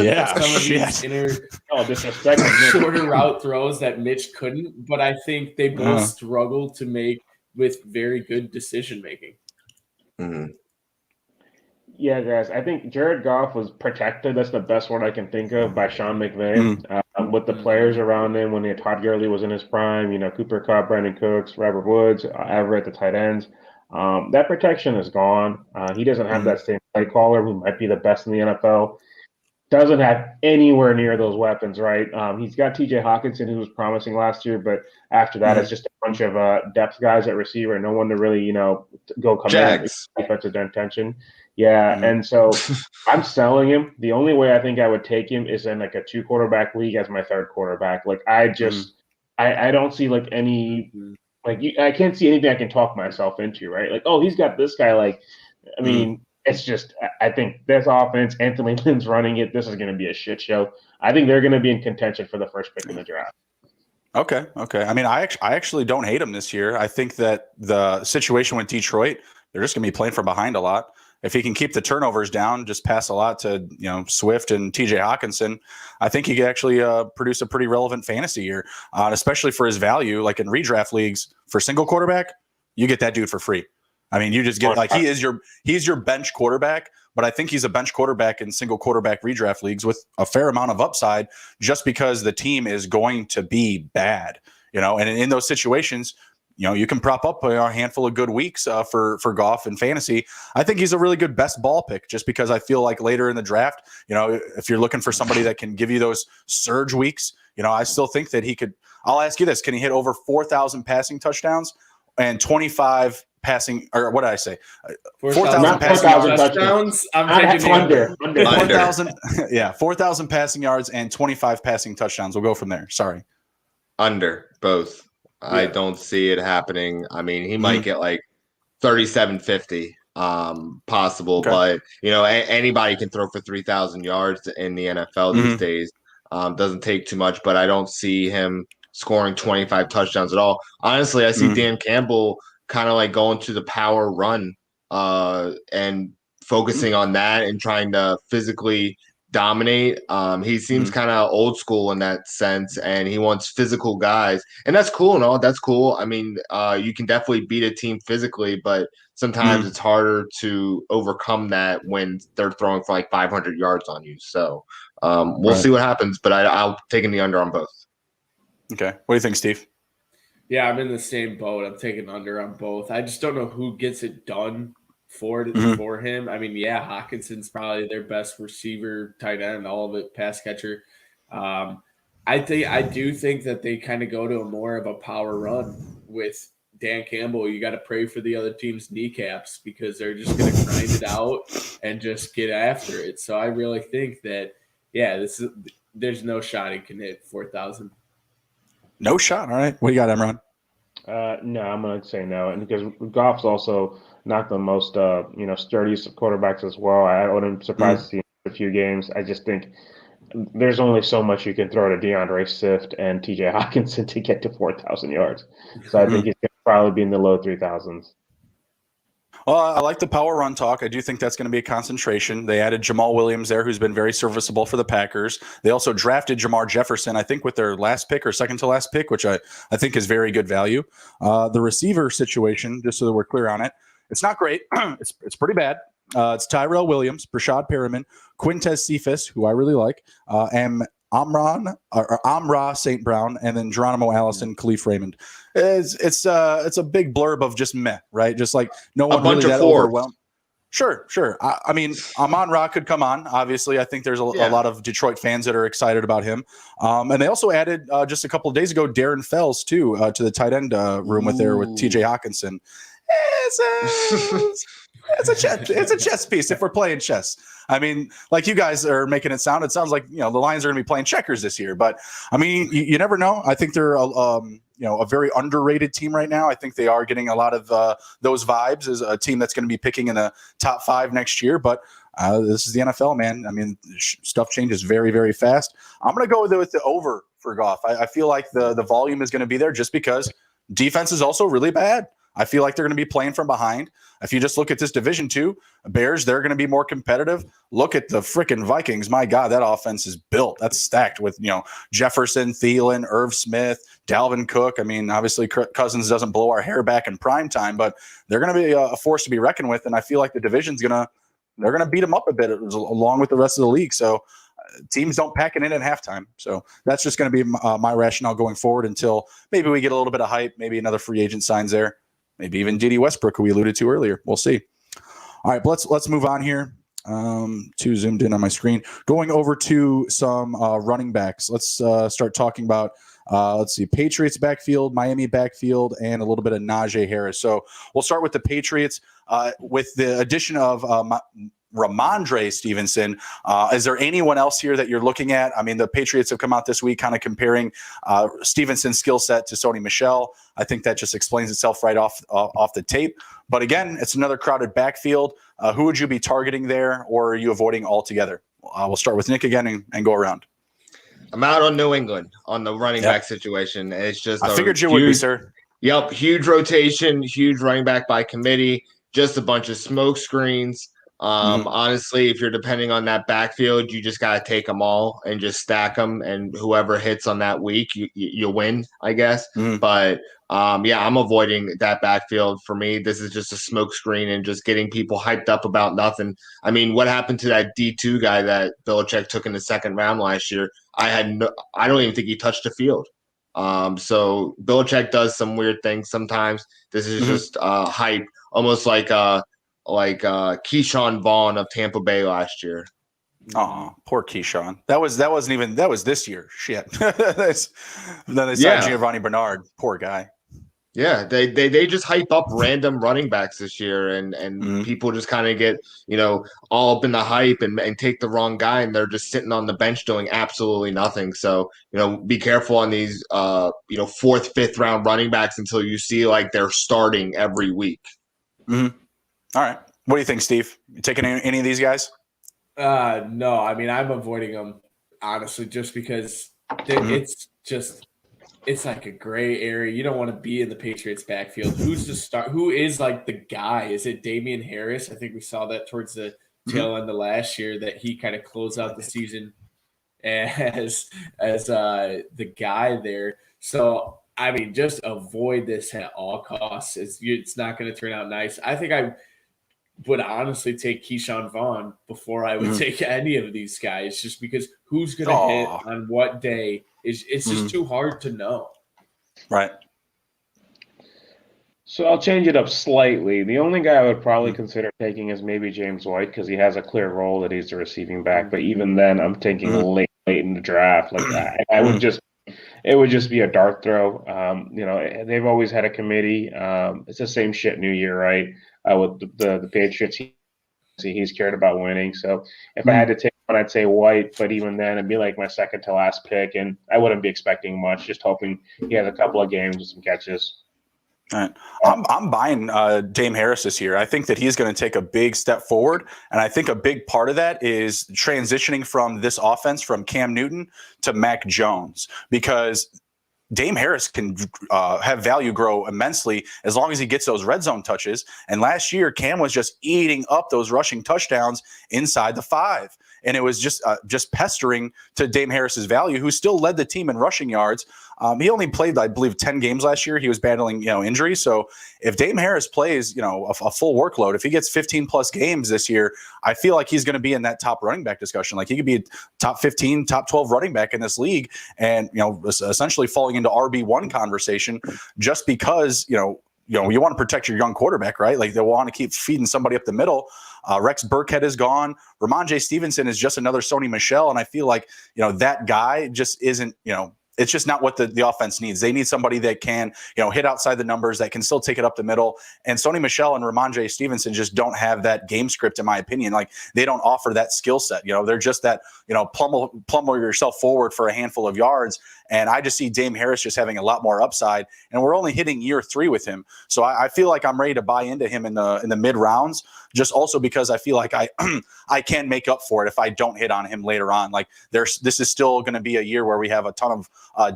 of these shorter route throws that Mitch couldn't. But I think they both struggle to make with very good decision making. Yeah, guys, I think Jared Goff was protected. That's the best word I can think of by Sean McVay. With the players around him when Todd Gurley was in his prime, Cooper Kupp, Brandon Cooks, Robert Woods, Everett, the tight ends. That protection is gone. He doesn't have that same play caller who might be the best in the NFL. Doesn't have anywhere near those weapons, right? He's got TJ Hawkinson, who was promising last year, but after that, it's just a bunch of depth guys at receiver, no one to really, go come Jags. in defensive intention. Yeah, and so I'm selling him. The only way I think I would take him is in like a 2-quarterback league as my third quarterback. Like, I just I don't see like any I can't see anything I can talk myself into, right? Like, oh, he's got this guy. Like, I mean, it's just I think this offense, Anthony Lynn's running it. This is going to be a shit show. I think they're going to be in contention for the first pick in the draft. Okay. I mean, I actually don't hate him this year. I think that the situation with Detroit, they're just going to be playing from behind a lot. If he can keep the turnovers down, just pass a lot to Swift and TJ Hawkinson, I think he could actually produce a pretty relevant fantasy year, especially for his value. Like in redraft leagues for single quarterback, you get that dude for free. I mean, you just get he's your bench quarterback, but I think he's a bench quarterback in single quarterback redraft leagues with a fair amount of upside, just because the team is going to be bad, And in those situations, you can prop up a handful of good weeks for Goff in fantasy. I think he's a really good best ball pick, just because I feel like later in the draft, if you're looking for somebody that can give you those surge weeks, I still think that he could. I'll ask you this: can he hit over 4,000 passing touchdowns and 25 passing, or what did I say? 4,000 passing touchdowns. I'm taking under 4,000. Yeah, 4,000 passing yards and 25 passing touchdowns. We'll go from there. Sorry. Under both. Yeah. I don't see it happening. I mean, he might get like 3750 possible, but anybody can throw for 3,000 yards in the NFL these days. Doesn't take too much, but I don't see him scoring 25 touchdowns at all. Honestly, I see Dan Campbell kind of like going to the power run and focusing on that and trying to physically dominate. He seems kind of old school in that sense, and he wants physical guys, and that's cool and all. That's cool. I mean, you can definitely beat a team physically, but sometimes it's harder to overcome that when they're throwing for like 500 yards on you. So we'll see what happens, but I'll take the under on both. Okay. What do you think, Steve? Yeah, I'm in the same boat. I'm taking under on both. I just don't know who gets it done for him. I mean, yeah, Hawkinson's probably their best receiver, tight end, all of it, pass catcher. I do think that they kind of go to a more of a power run with Dan Campbell. You got to pray for the other team's kneecaps because they're just going to grind it out and just get after it. So I really think that, yeah, there's no shot he can hit 4,000. No shot. All right. What do you got, Emron? No, I'm going to say no. And because Goff's also not the most, sturdiest of quarterbacks as well. I wouldn't surprised to see him in a few games. I just think there's only so much you can throw to DeAndre Swift and TJ Hawkinson to get to 4,000 yards. So I think he's going to probably be in the low 3,000s. Well, I like the power run talk. I do think that's going to be a concentration. They added Jamal Williams there, who's been very serviceable for the Packers. They also drafted Jamar Jefferson, I think, with their last pick or second to last pick, which I think is very good value. The receiver situation, just so that we're clear on it, it's not great. It's pretty bad. It's Tyrell Williams, Brashad Perriman, Quintez Cephas, who I really like, and Amra St. Brown, and then Geronimo Allison, Khalif Raymond. It's a big blurb of just meh, right? Just like no one really that overwhelmed. Sure. I mean, Amon-Ra could come on. Obviously, I think there's a lot of Detroit fans that are excited about him. And they also added just a couple of days ago Darren Fells too to the tight end room with T.J. Hawkinson. It's a chess piece if we're playing chess. I mean, like you guys are making it sound like, the Lions are going to be playing checkers this year. But, I mean, you never know. I think they're, a very underrated team right now. I think they are getting a lot of those vibes as a team that's going to be picking in the top 5 next year. But this is the NFL, man. I mean, stuff changes very, very fast. I'm going to go with the over for Goff. I feel like the volume is going to be there just because defense is also really bad. I feel like they're going to be playing from behind. If you just look at this Division II, Bears, they're going to be more competitive. Look at the freaking Vikings. My God, that offense is built. That's stacked with, Jefferson, Thielen, Irv Smith, Dalvin Cook. I mean, obviously Cousins doesn't blow our hair back in prime time, but they're going to be a force to be reckoned with. And I feel like the division's they're going to beat them up a bit along with the rest of the league. So teams don't pack it in at halftime. So that's just going to be my rationale going forward until maybe we get a little bit of hype. Maybe another free agent signs there. Maybe even Dede Westbrook, who we alluded to earlier. We'll see. All right, let's move on here. Too zoomed in on my screen. Going over to some running backs. Let's start talking about, Patriots backfield, Miami backfield, and a little bit of Najee Harris. So we'll start with the Patriots. With the addition of Ramondre Stevenson. Is there anyone else here that you're looking at? I mean, the Patriots have come out this week kind of comparing Stevenson's skill set to Sony Michel. I think that just explains itself right off the tape. But again, it's another crowded backfield. Who would you be targeting there, or are you avoiding altogether? We'll start with Nick again and go around. I'm out on New England on the running back situation. It's just I figured you would be, sir. Yep, huge rotation, huge running back by committee, just a bunch of smoke screens. Honestly, if you're depending on that backfield, you just got to take them all and just stack them, and whoever hits on that week, you win, I guess. But I'm avoiding that backfield. For me, this is just a smoke screen and just getting people hyped up about nothing. I mean, what happened to that D2 guy that Belichick took in the second round last year? I don't even think he touched the field. So Belichick does some weird things sometimes. This is just hype, almost like Keyshawn Vaughn of Tampa Bay last year. Oh, poor Keyshawn. That was this year. Shit. Then they signed Giovanni Bernard. Poor guy. Yeah, they just hype up random running backs this year, and people just kind of get all up in the hype and take the wrong guy, and they're just sitting on the bench doing absolutely nothing. So be careful on these 4th, 5th round running backs until you see like they're starting every week. All right, what do you think, Steve? You taking any of these guys? No, I mean I'm avoiding them honestly, just because it's like a gray area. You don't want to be in the Patriots backfield. Who's the start? Who is like the guy? Is it Damian Harris? I think we saw that towards the tail end of last year that he kind of closed out the season as the guy there. So I mean, just avoid this at all costs. It's not going to turn out nice. I think I would honestly take Keyshawn Vaughn before I would take any of these guys, just because who's going to hit on what day it's just too hard to know. Right. So I'll change it up slightly. The only guy I would probably consider taking is maybe James White because he has a clear role that he's the receiving back. But even then, I'm thinking late in the draft. Like I would just, it would just be a dart throw. They've always had a committee. It's the same shit New Year, right? With the Patriots, he's cared about winning. So if I had to take one, I'd say White. But even then, it'd be like my second to last pick, and I wouldn't be expecting much. Just hoping he has a couple of games with some catches. All right. I'm buying Dame Harris this year. I think that he's going to take a big step forward, and I think a big part of that is transitioning from this offense from Cam Newton to Mac Jones, because Dame Harris can have value grow immensely as long as he gets those red zone touches. And last year, Cam was just eating up those rushing touchdowns inside the 5. And it was just pestering to Dame Harris's value, who still led the team in rushing yards. He only played, I believe, 10 games last year. He was battling, injuries. So if Dame Harris plays, a full workload, if he gets 15 plus games this year, I feel like he's going to be in that top running back discussion. Like he could be a top 15, top 12 running back in this league, and essentially falling into RB1 conversation just because you want to protect your young quarterback, right? Like they want to keep feeding somebody up the middle. Rex Burkhead is gone. Ramondre Stevenson is just another Sony Michel, and I feel like that guy just isn't it's just not what the offense needs. They need somebody that can, hit outside the numbers, that can still take it up the middle. And Sony Michel and Ramondre Stevenson just don't have that game script, in my opinion. Like they don't offer that skill set. They're just that, pummel yourself forward for a handful of yards. And I just see Dame Harris just having a lot more upside. And we're only hitting year 3 with him. So I feel like I'm ready to buy into him in the mid rounds, just also because I feel like I can make up for it if I don't hit on him later on. Like this is still going to be a year where we have a ton of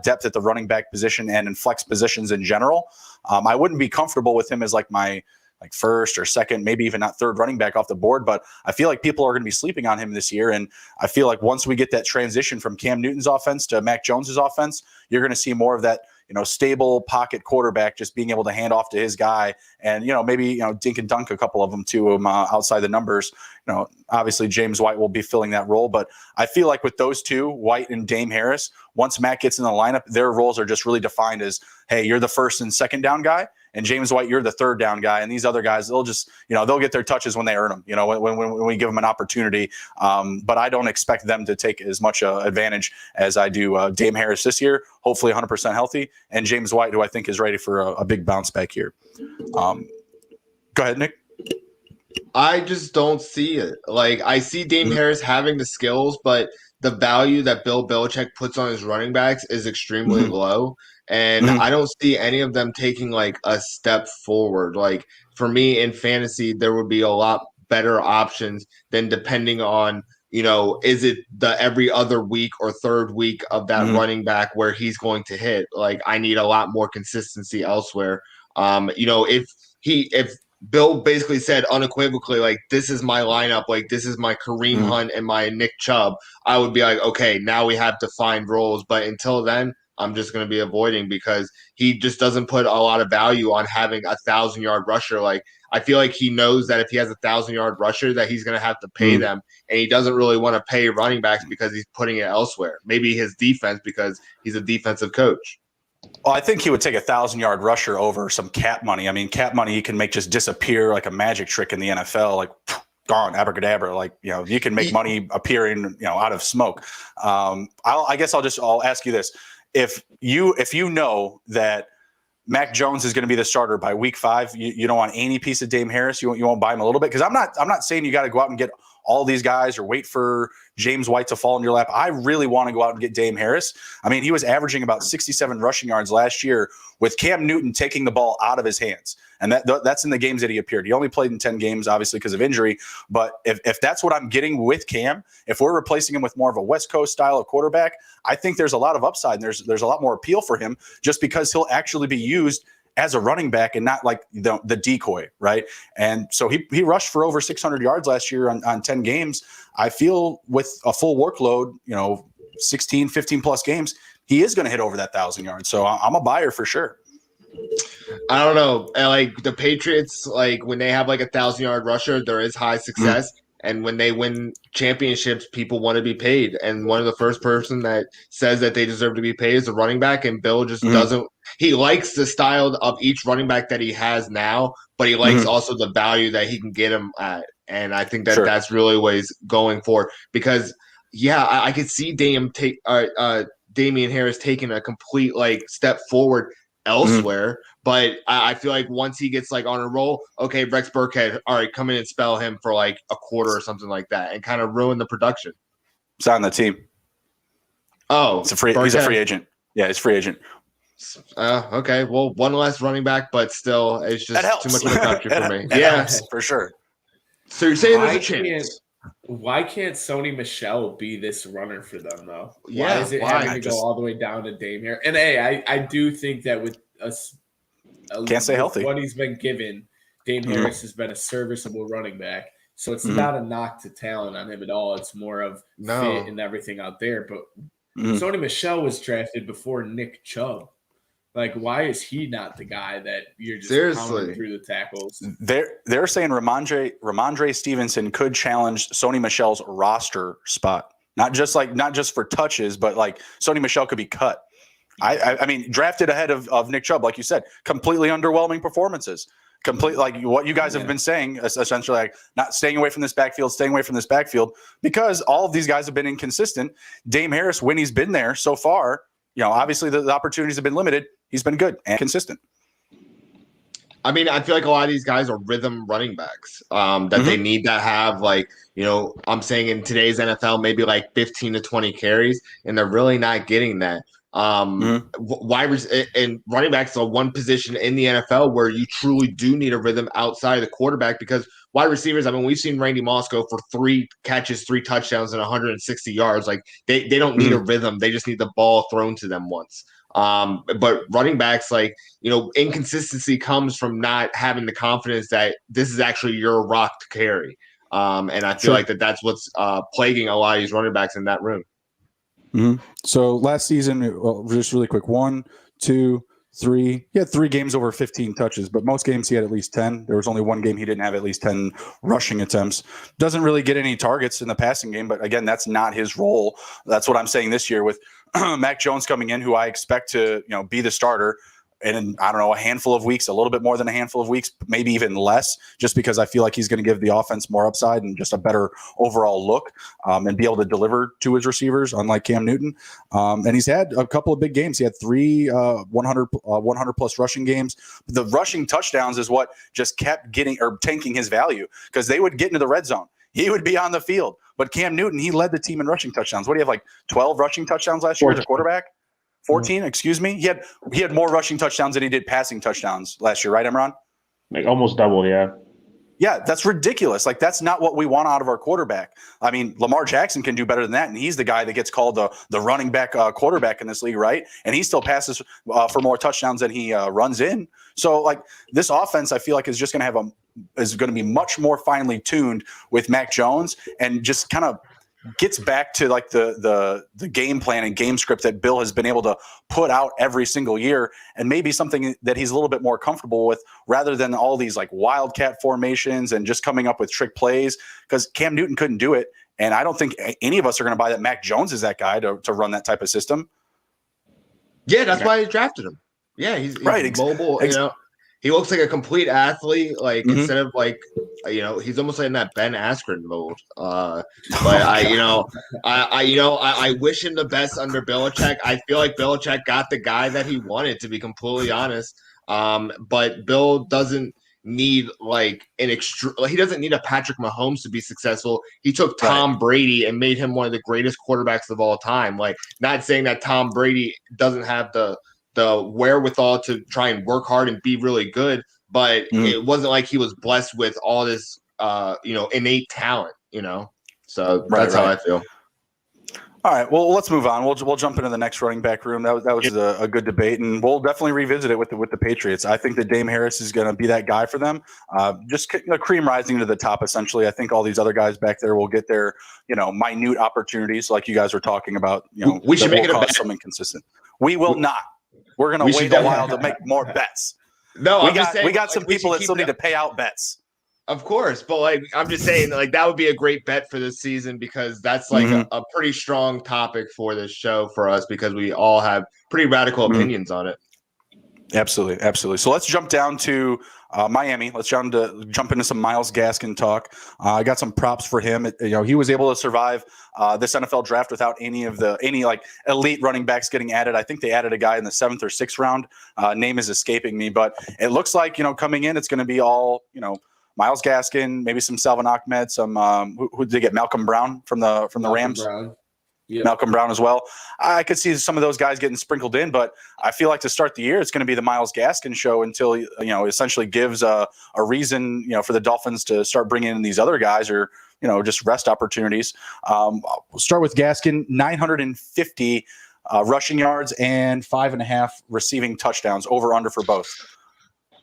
depth at the running back position and in flex positions in general. I wouldn't be comfortable with him as like my first or second, maybe even not third running back off the board, but I feel like people are going to be sleeping on him this year. And I feel like once we get that transition from Cam Newton's offense to Mac Jones's offense, you're going to see more of that, stable pocket quarterback just being able to hand off to his guy and, maybe, dink and dunk a couple of them to him outside the numbers. Obviously James White will be filling that role, but I feel like with those two, White and Dame Harris, once Mac gets in the lineup, their roles are just really defined as, hey, you're the first and second down guy. And James White, you're the third down guy. And these other guys, they'll just, they'll get their touches when they earn them, when we give them an opportunity. But I don't expect them to take as much advantage as I do Dame Harris this year, hopefully 100% healthy, and James White, who I think is ready for a big bounce back here. Go ahead, Nick. I just don't see it. Like I see Dame Harris having the skills, but the value that Bill Belichick puts on his running backs is extremely low. And I don't see any of them taking like a step forward. Like for me in fantasy, there would be a lot better options than depending on, is it the every other week or third week of that running back where he's going to hit? Like I need a lot more consistency elsewhere. If Bill basically said unequivocally, like, this is my lineup, like, this is my Kareem Hunt and my Nick Chubb, I would be like, okay, now we have to find roles. But until then, I'm just going to be avoiding because he just doesn't put a lot of value on having 1,000-yard rusher. Like, I feel like he knows that if he has 1,000-yard rusher that he's going to have to pay them, and he doesn't really want to pay running backs because he's putting it elsewhere. Maybe his defense because he's a defensive coach. Well, I think he would take 1,000-yard rusher over some cap money. I mean, cap money he can make just disappear like a magic trick in the NFL, like gone, abracadabra. Like, you can make money appearing, out of smoke. I guess I'll ask you this. If you know that Mac Jones is going to be the starter by week 5, you don't want any piece of Dame Harris. You won't buy him a little bit, because I'm not saying you got to go out and get all these guys or wait for James White to fall in your lap. I really want to go out and get Dame Harris. I mean, he was averaging about 67 rushing yards last year with Cam Newton taking the ball out of his hands. And that's in the games that he appeared. He only played in 10 games, obviously, because of injury. But if that's what I'm getting with Cam, if we're replacing him with more of a West Coast style of quarterback, I think there's a lot of upside. And there's a lot more appeal for him just because he'll actually be used as a running back and not like the decoy, right? And so he rushed for over 600 yards last year on 10 games. I feel with a full workload, 16, 15 plus games, he is going to hit over that 1,000 yards. So I'm a buyer for sure. I don't know. Like the Patriots, like when they have like 1,000-yard rusher, there is high success. And when they win championships, people want to be paid. And one of the first person that says that they deserve to be paid is the running back. And Bill just doesn't he likes the style of each running back that he has now, but he likes also the value that he can get him at. And I think that that's really what he's going for because, I could see Damian Harris taking a complete step forward elsewhere. But I feel like once he gets on a roll, okay, Rex Burkhead, all right, come in and spell him for a quarter or something like that and kind of ruin the production. Sign the team. Oh, he's a free agent. Yeah, he's free agent. Okay. Well, one less running back, but still, it's just too much of a country for me. Helps, for sure. So you're saying there's a chance. Why can't Sony Michel be this runner for them, though? Yeah, why is it having to go all the way down to Dame here? And, hey, I do think that with us can't stay healthy. What he's been given, Dame Harris has been a serviceable running back. So it's not a knock to talent on him at all. It's more of fit and everything out there. But Sony Michel was drafted before Nick Chubb. Why is he not the guy that you're just pounding through the tackles? They're saying Ramondre Stevenson could challenge Sony Michel's roster spot. Not just for touches, but Sony Michel could be cut. I mean, drafted ahead of Nick Chubb, like you said, completely underwhelming performances. What you guys have been saying, essentially, not staying away from this backfield, because all of these guys have been inconsistent. Dame Harris, when he's been there so far, obviously the opportunities have been limited. He's been good and consistent. I mean, I feel like a lot of these guys are rhythm running backs that they need to have, I'm saying in today's NFL, maybe 15 to 20 carries, and they're really not getting that. And running backs are one position in the NFL where you truly do need a rhythm outside of the quarterback because wide receivers, I mean, we've seen Randy Moss go for 3 catches, 3 touchdowns, and 160 yards. They don't need a rhythm. They just need the ball thrown to them once. But running backs, inconsistency comes from not having the confidence that this is actually your rock to carry. And I feel like that's what's plaguing a lot of these running backs in that room. So last season, just really quick, 1, 2, 3. He had 3 games over 15 touches, but most games he had at least 10. There was only 1 game he didn't have at least 10 rushing attempts. Doesn't really get any targets in the passing game, but again, that's not his role. That's what I'm saying this year with Mac Jones coming in, who I expect to be the starter. And I don't know, a handful of weeks, a little bit more than a handful of weeks, maybe even less, just because I feel like he's going to give the offense more upside and just a better overall look and be able to deliver to his receivers, unlike Cam Newton. And he's had a couple of big games. He had 3 100 plus rushing games. The rushing touchdowns is what just kept tanking his value because they would get into the red zone. He would be on the field. But Cam Newton, he led the team in rushing touchdowns. What do you have, 12 rushing touchdowns last year as a quarterback? 14, excuse me. He had more rushing touchdowns than he did passing touchdowns last year, right, Imran? Almost double, yeah. Yeah, that's ridiculous. That's not what we want out of our quarterback. I mean, Lamar Jackson can do better than that, and he's the guy that gets called the running back quarterback in this league, right? And he still passes for more touchdowns than he runs in. So, this offense, I feel like is just going to is going to be much more finely tuned with Mac Jones, and just kind of gets back to the game plan and game script that Bill has been able to put out every single year, and maybe something that he's a little bit more comfortable with rather than all these wildcat formations and just coming up with trick plays, because Cam Newton couldn't do it. And I don't think any of us are going to buy that Mac Jones is that guy to run that type of system. Yeah, that's why they drafted him. Yeah, he's right, mobile, He looks like a complete athlete. Instead of he's almost in that Ben Askren mode. But I wish him the best under Belichick. I feel like Belichick got the guy that he wanted, to be completely honest. But Bill doesn't need he doesn't need a Patrick Mahomes to be successful. He took Tom Brady and made him one of the greatest quarterbacks of all time. Not saying that Tom Brady doesn't have the wherewithal to try and work hard and be really good, but it wasn't like he was blessed with all this, innate talent, So that's how I feel. All right, well, let's move on. We'll jump into the next running back room. That was a good debate, and we'll definitely revisit it with the Patriots. I think that Dame Harris is going to be that guy for them. Just cream rising to the top, essentially. I think all these other guys back there will get their, minute opportunities, like you guys were talking about. We should make it a bet. Something consistent. We will not. We're going to wait a while to make more bets. No, we got some people that still need to pay out bets. Of course, but I'm just saying, that would be a great bet for this season, because that's a pretty strong topic for this show for us, because we all have pretty radical opinions on it. Absolutely, absolutely. So let's jump down to Miami. Let's jump into some Myles Gaskin talk. I got some props for him. He was able to survive this NFL draft without any like elite running backs getting added. I think they added a guy in the 7th or 6th round. Name is escaping me, but it looks like coming in, it's going to be all Myles Gaskin, maybe some Salvon Ahmed, some who did they get? Malcolm Brown from the Rams. Brown. Yep. Malcolm Brown as well. I could see some of those guys getting sprinkled in, but I feel like to start the year, it's going to be the Myles Gaskin show until essentially gives a reason for the Dolphins to start bringing in these other guys or just rest opportunities. We'll start with Gaskin, 950 rushing yards and 5.5 receiving touchdowns, over under for both.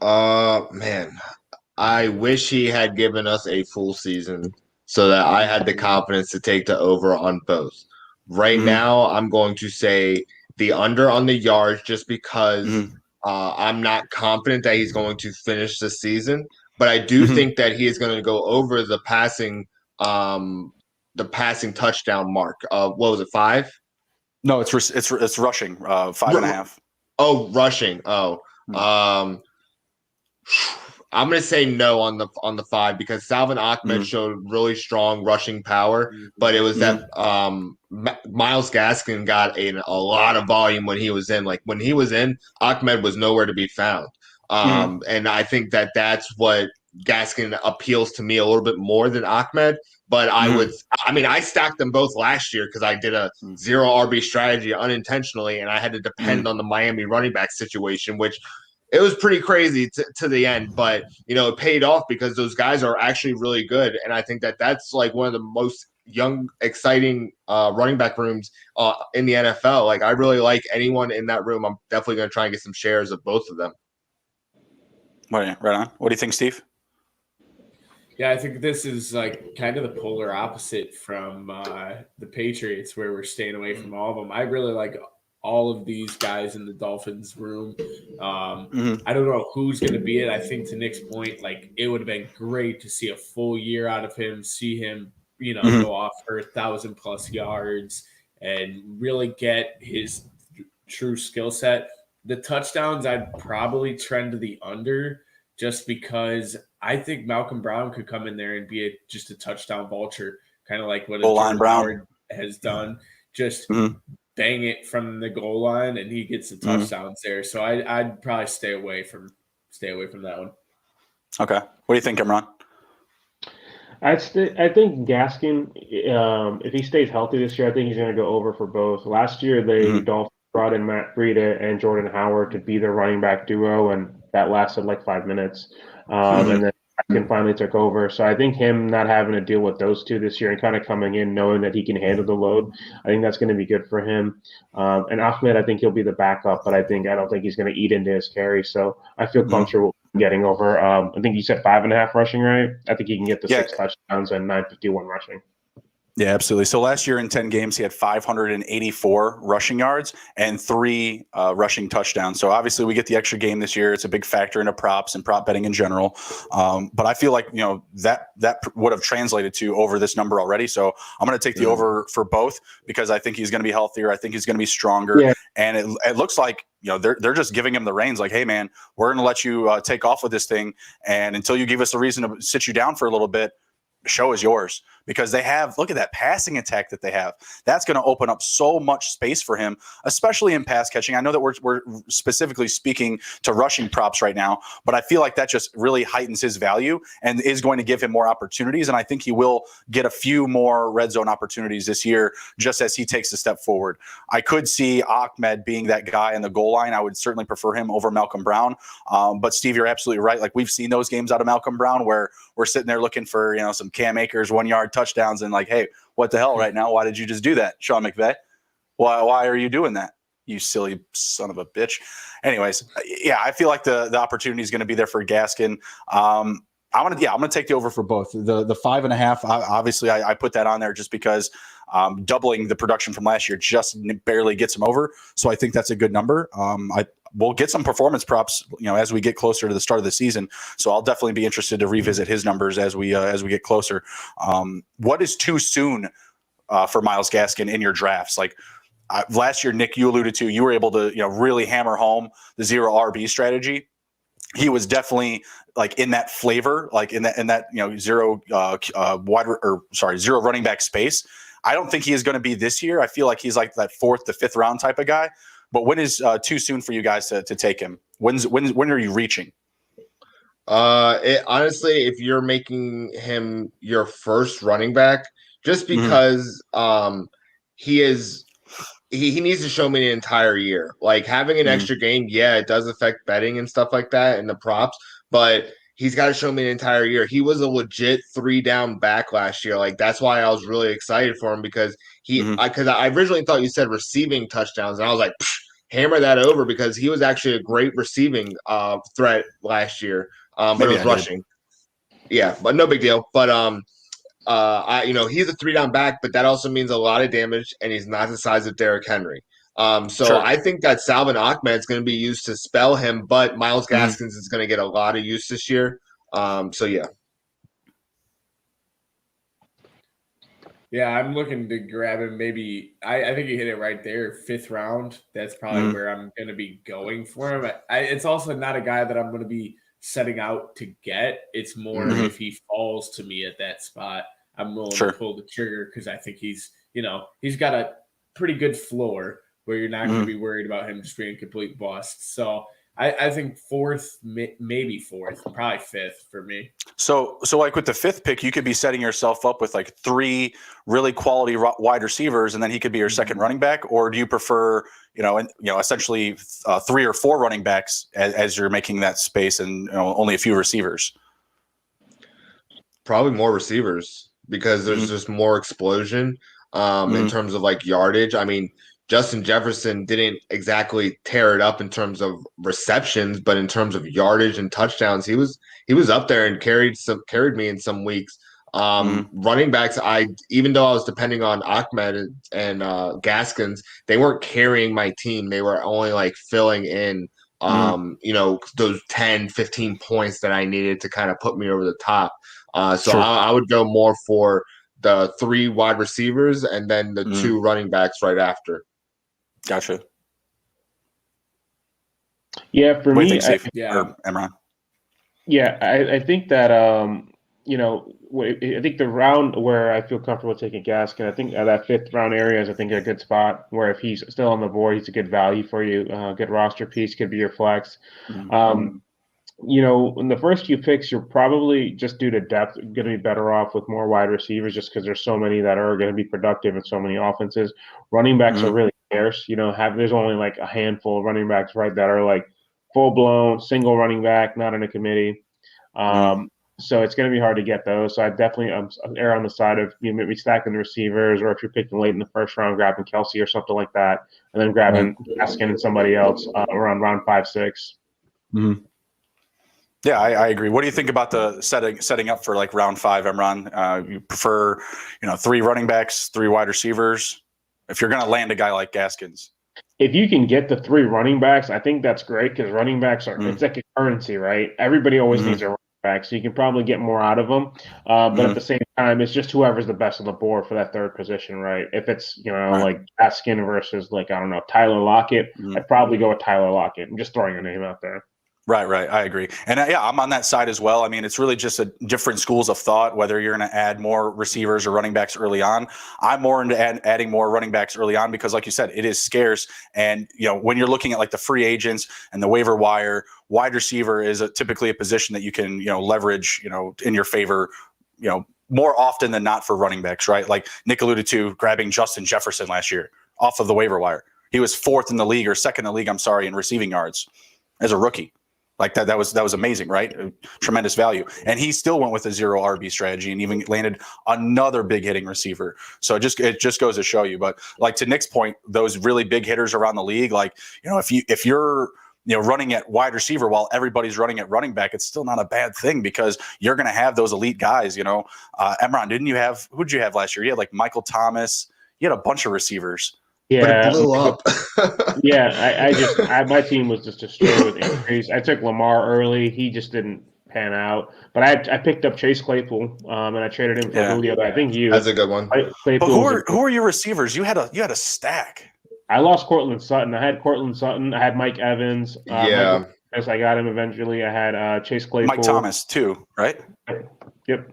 Man, I wish he had given us a full season so that I had the confidence to take the over on both. Right now, I'm going to say the under on the yards just because I'm not confident that he's going to finish the season. But I do think that he is going to go over the passing touchdown mark. What was it, 5? No, it's rushing, 5.5. Oh, rushing. Oh, I'm going to say no on the 5 because Salvon Ahmed showed really strong rushing power, but it was that Myles Gaskin got a lot of volume when he was in. Like when he was in, Ahmed was nowhere to be found. And I think that that's what Gaskin appeals to me a little bit more than Ahmed. But I stacked them both last year because I did a 0 RB strategy unintentionally, and I had to depend on the Miami running back situation, which it was pretty crazy to the end, but it paid off because those guys are actually really good, and I think that that's like one of the most young, exciting running back rooms in the NFL. Like I really like anyone in that room. I'm definitely going to try and get some shares of both of them. Right on. What do you think, Steve? Yeah, I think this is like kind of the polar opposite from the Patriots, where we're staying away from all of them. I really like all of these guys in the Dolphins room. I don't know who's going to be it. I think to Nick's point, like it would have been great to see a full year out of him, see him, go off for 1,000+ yards and really get his true skill set. The touchdowns, I'd probably trend to the under just because I think Malcolm Brown could come in there and be just a touchdown vulture, kind of like what Jordan Howard has done. Just bang it from the goal line, and he gets the touchdowns there. So I'd probably stay away from that one. Okay, what do you think, Imran? I think Gaskin, if he stays healthy this year, I think he's going to go over for both. Last year, the Dolphins brought in Matt Breida and Jordan Howard to be their running back duo, and that lasted like 5 minutes. And then Gaskin finally took over. So I think him not having to deal with those two this year and kind of coming in knowing that he can handle the load, I think that's going to be good for him. And Ahmed, I think he'll be the backup, but I don't think he's going to eat into his carry. So I feel comfortable getting over. I think you said 5.5 rushing, right? I think he can get the 6 touchdowns and 951 rushing. Yeah, absolutely. So last year in 10 games, he had 584 rushing yards and 3 rushing touchdowns. So obviously we get the extra game this year. It's a big factor into props and prop betting in general. But I feel like, that would have translated to over this number already. So I'm going to take the over for both because I think he's going to be healthier. I think he's going to be stronger. Yeah. And it looks like, they're just giving him the reins like, hey, man, we're going to let you take off with this thing. And until you give us a reason to sit you down for a little bit, the show is yours. Because look at that passing attack that they have. That's going to open up so much space for him, especially in pass catching. I know that we're specifically speaking to rushing props right now, but I feel like that just really heightens his value and is going to give him more opportunities. And I think he will get a few more red zone opportunities this year, just as he takes a step forward. I could see Ahmed being that guy in the goal line. I would certainly prefer him over Malcolm Brown. But Steve, you're absolutely right. Like we've seen those games out of Malcolm Brown where we're sitting there looking for, some Cam Akers 1-yard touchdowns and like, hey, what the hell right now? Why did you just do that, Sean McVay? Why are you doing that, you silly son of a bitch? Anyways, yeah, I feel like the opportunity is going to be there for Gaskin. I'm gonna take the over for both. The 5.5. Obviously, I put that on there just because doubling the production from last year just barely gets him over. So I think that's a good number. We'll get some performance props, as we get closer to the start of the season. So I'll definitely be interested to revisit his numbers as we get closer. What is too soon for Myles Gaskin in your drafts? Like, last year, Nick, you alluded to, you were able to really hammer home the zero RB strategy. He was definitely like in that flavor, like in that zero zero running back space. I don't think he is going to be this year. I feel like he's like that 4th to 5th round type of guy. But when is too soon for you guys to take him? When are you reaching? Honestly, if you're making him your first running back, just because he needs to show me an entire year. Like having an extra game, yeah, it does affect betting and stuff like that and the props, but he's got to show me an entire year. He was a legit 3-down back last year. Like that's why I was really excited for him because I originally thought you said receiving touchdowns, and I was like, hammer that over because he was actually a great receiving threat last year. But it was rushing. Yeah, but no big deal. But he's a 3-down back, but that also means a lot of damage, and he's not the size of Derrick Henry. So I think that Salvin Ahmed is going to be used to spell him, but Myles Gaskins is going to get a lot of use this year. So yeah. Yeah, I'm looking to grab him. Maybe I think you hit it right there. 5th round. That's probably where I'm going to be going for him. It's also not a guy that I'm going to be setting out to get. It's more if he falls to me at that spot, I'm willing to pull the trigger because I think he's got a pretty good floor where you're not going to be worried about him just being a complete bust. So I think 4th, maybe 4th, probably 5th for me. So like with the 5th pick, you could be setting yourself up with like 3 really quality wide receivers, and then he could be your second running back. Or do you prefer, essentially 3 or 4 running backs as you're making that space and only a few receivers? Probably more receivers because there's just more explosion in terms of like yardage. I mean, Justin Jefferson didn't exactly tear it up in terms of receptions, but in terms of yardage and touchdowns, he was up there and carried me in some weeks. Running backs, even though I was depending on Ahmed and Gaskins, they weren't carrying my team. They were only like filling in those 10, 15 points that I needed to kind of put me over the top. I would go more for the 3 wide receivers and then the 2 running backs right after. Gotcha. Yeah, for me, Emron. Yeah, I think that I think the round where I feel comfortable taking Gaskin, I think that 5th round area is a good spot where if he's still on the board, he's a good value for you. Good roster piece, could be your flex. In the first few picks, you're probably just due to depth going to be better off with more wide receivers just because there's so many that are going to be productive in so many offenses. Running backs are really scarce. There's only like a handful of running backs, right, that are like full-blown single running back, not in a committee. So it's going to be hard to get those. So I definitely err on the side of maybe stacking the receivers, or if you're picking late in the first round, grabbing Kelsey or something like that, and then grabbing Gaskin and somebody else around round 5, 6. Yeah, I agree. What do you think about the setting up for like round 5, Emron? You prefer, 3 running backs, 3 wide receivers, if you're going to land a guy like Gaskins? If you can get the 3 running backs, I think that's great because running backs it's like a currency, right? Everybody always needs a running back, so you can probably get more out of them. But at the same time, it's just whoever's the best on the board for that 3rd position, right? If it's, like Gaskin versus like, I don't know, Tyler Lockett, I'd probably go with Tyler Lockett. I'm just throwing a name out there. Right. I agree. And I'm on that side as well. I mean, it's really just a different schools of thought, whether you're going to add more receivers or running backs early on. I'm more into adding more running backs early on because, like you said, it is scarce. And, when you're looking at like the free agents and the waiver wire, wide receiver is typically a position that you can, leverage, in your favor, more often than not for running backs, right? Like Nick alluded to grabbing Justin Jefferson last year off of the waiver wire. He was 4th in the league or 2nd in the league, in receiving yards as a rookie. Like that was amazing, right? Tremendous value. And he still went with a 0 RB strategy and even landed another big hitting receiver. So it just goes to show you. But like to Nick's point, those really big hitters around the league, like, if you're running at wide receiver while everybody's running at running back, it's still not a bad thing because you're going to have those elite guys. Emron, who'd you have last year? You had like Michael Thomas. You had a bunch of receivers. Yeah, but it blew up. My team was just destroyed with injuries. I took Lamar early; he just didn't pan out. But I picked up Chase Claypool, and I traded him for Julio. But I think that's a good one. But who are your receivers? You had a stack. I lost Cortland Sutton. I had Cortland Sutton. I had Mike Evans. Yeah. I got him eventually. I had Chase Claypool. Mike Thomas too, right? Yep.